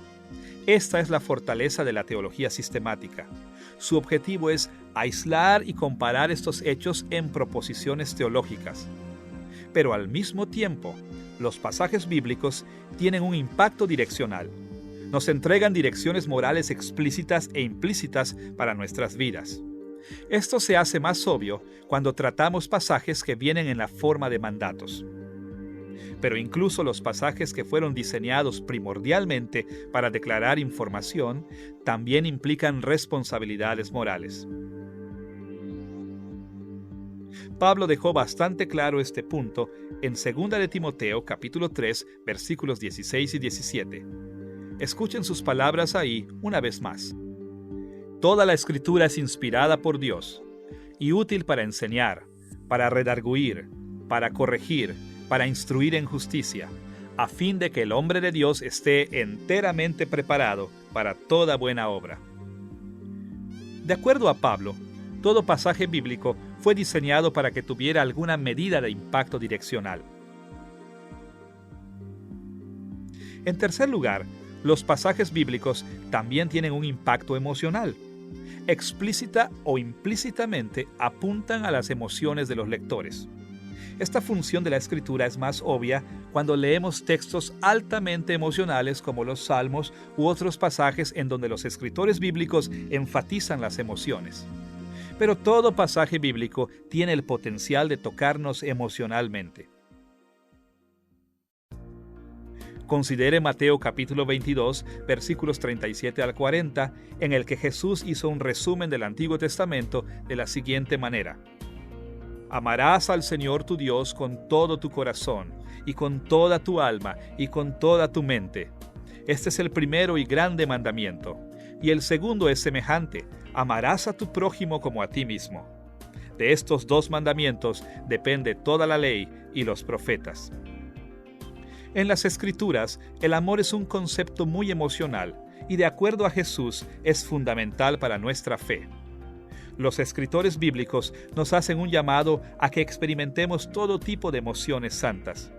Esta es la fortaleza de la teología sistemática. Su objetivo es aislar y comparar estos hechos en proposiciones teológicas. Pero al mismo tiempo, los pasajes bíblicos tienen un impacto direccional. Nos entregan direcciones morales explícitas e implícitas para nuestras vidas. Esto se hace más obvio cuando tratamos pasajes que vienen en la forma de mandatos. Pero incluso los pasajes que fueron diseñados primordialmente para declarar información también implican responsabilidades morales. Pablo dejó bastante claro este punto en 2 de Timoteo capítulo 3 versículos 16 y 17. Escuchen sus palabras ahí una vez más. Toda la Escritura es inspirada por Dios y útil para enseñar, para redarguir, para corregir, para instruir en justicia, a fin de que el hombre de Dios esté enteramente preparado para toda buena obra. De acuerdo a Pablo, todo pasaje bíblico fue diseñado para que tuviera alguna medida de impacto direccional. En tercer lugar, los pasajes bíblicos también tienen un impacto emocional. Explícita o implícitamente apuntan a las emociones de los lectores. Esta función de la Escritura es más obvia cuando leemos textos altamente emocionales como los Salmos u otros pasajes en donde los escritores bíblicos enfatizan las emociones. Pero todo pasaje bíblico tiene el potencial de tocarnos emocionalmente. Considere Mateo capítulo 22, versículos 37 al 40, en el que Jesús hizo un resumen del Antiguo Testamento de la siguiente manera. Amarás al Señor tu Dios con todo tu corazón, y con toda tu alma, y con toda tu mente. Este es el primero y grande mandamiento. Y el segundo es semejante, amarás a tu prójimo como a ti mismo. De estos dos mandamientos depende toda la ley y los profetas. En las Escrituras, el amor es un concepto muy emocional y de acuerdo a Jesús es fundamental para nuestra fe. Los escritores bíblicos nos hacen un llamado a que experimentemos todo tipo de emociones santas.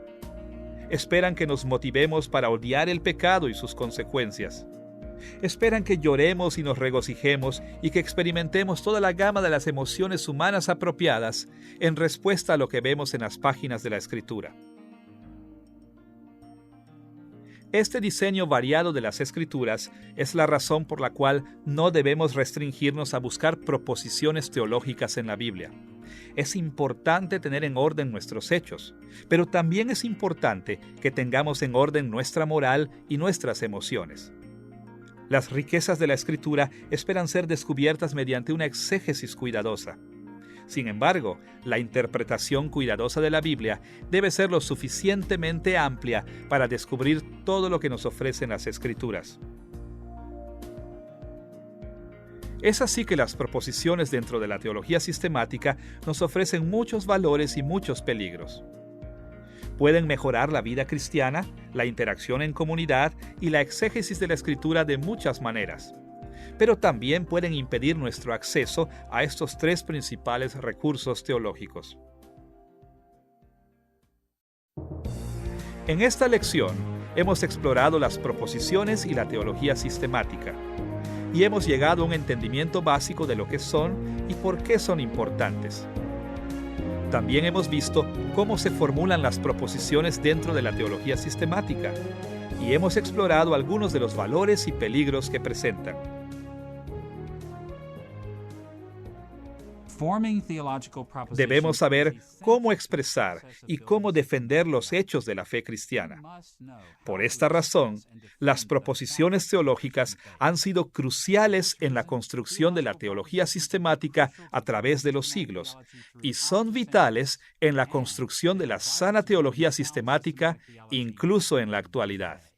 Esperan que nos motivemos para odiar el pecado y sus consecuencias. Esperan que lloremos y nos regocijemos y que experimentemos toda la gama de las emociones humanas apropiadas en respuesta a lo que vemos en las páginas de la Escritura. Este diseño variado de las Escrituras es la razón por la cual no debemos restringirnos a buscar proposiciones teológicas en la Biblia. Es importante tener en orden nuestros hechos, pero también es importante que tengamos en orden nuestra moral y nuestras emociones. Las riquezas de la Escritura esperan ser descubiertas mediante una exégesis cuidadosa. Sin embargo, la interpretación cuidadosa de la Biblia debe ser lo suficientemente amplia para descubrir todo lo que nos ofrecen las Escrituras. Es así que las proposiciones dentro de la teología sistemática nos ofrecen muchos valores y muchos peligros. Pueden mejorar la vida cristiana, la interacción en comunidad y la exégesis de la Escritura de muchas maneras. Pero también pueden impedir nuestro acceso a estos tres principales recursos teológicos. En esta lección hemos explorado las proposiciones y la teología sistemática, y hemos llegado a un entendimiento básico de lo que son y por qué son importantes. También hemos visto cómo se formulan las proposiciones dentro de la teología sistemática, y hemos explorado algunos de los valores y peligros que presentan. Debemos saber cómo expresar y cómo defender los hechos de la fe cristiana. Por esta razón, las proposiciones teológicas han sido cruciales en la construcción de la teología sistemática a través de los siglos y son vitales en la construcción de la sana teología sistemática incluso en la actualidad.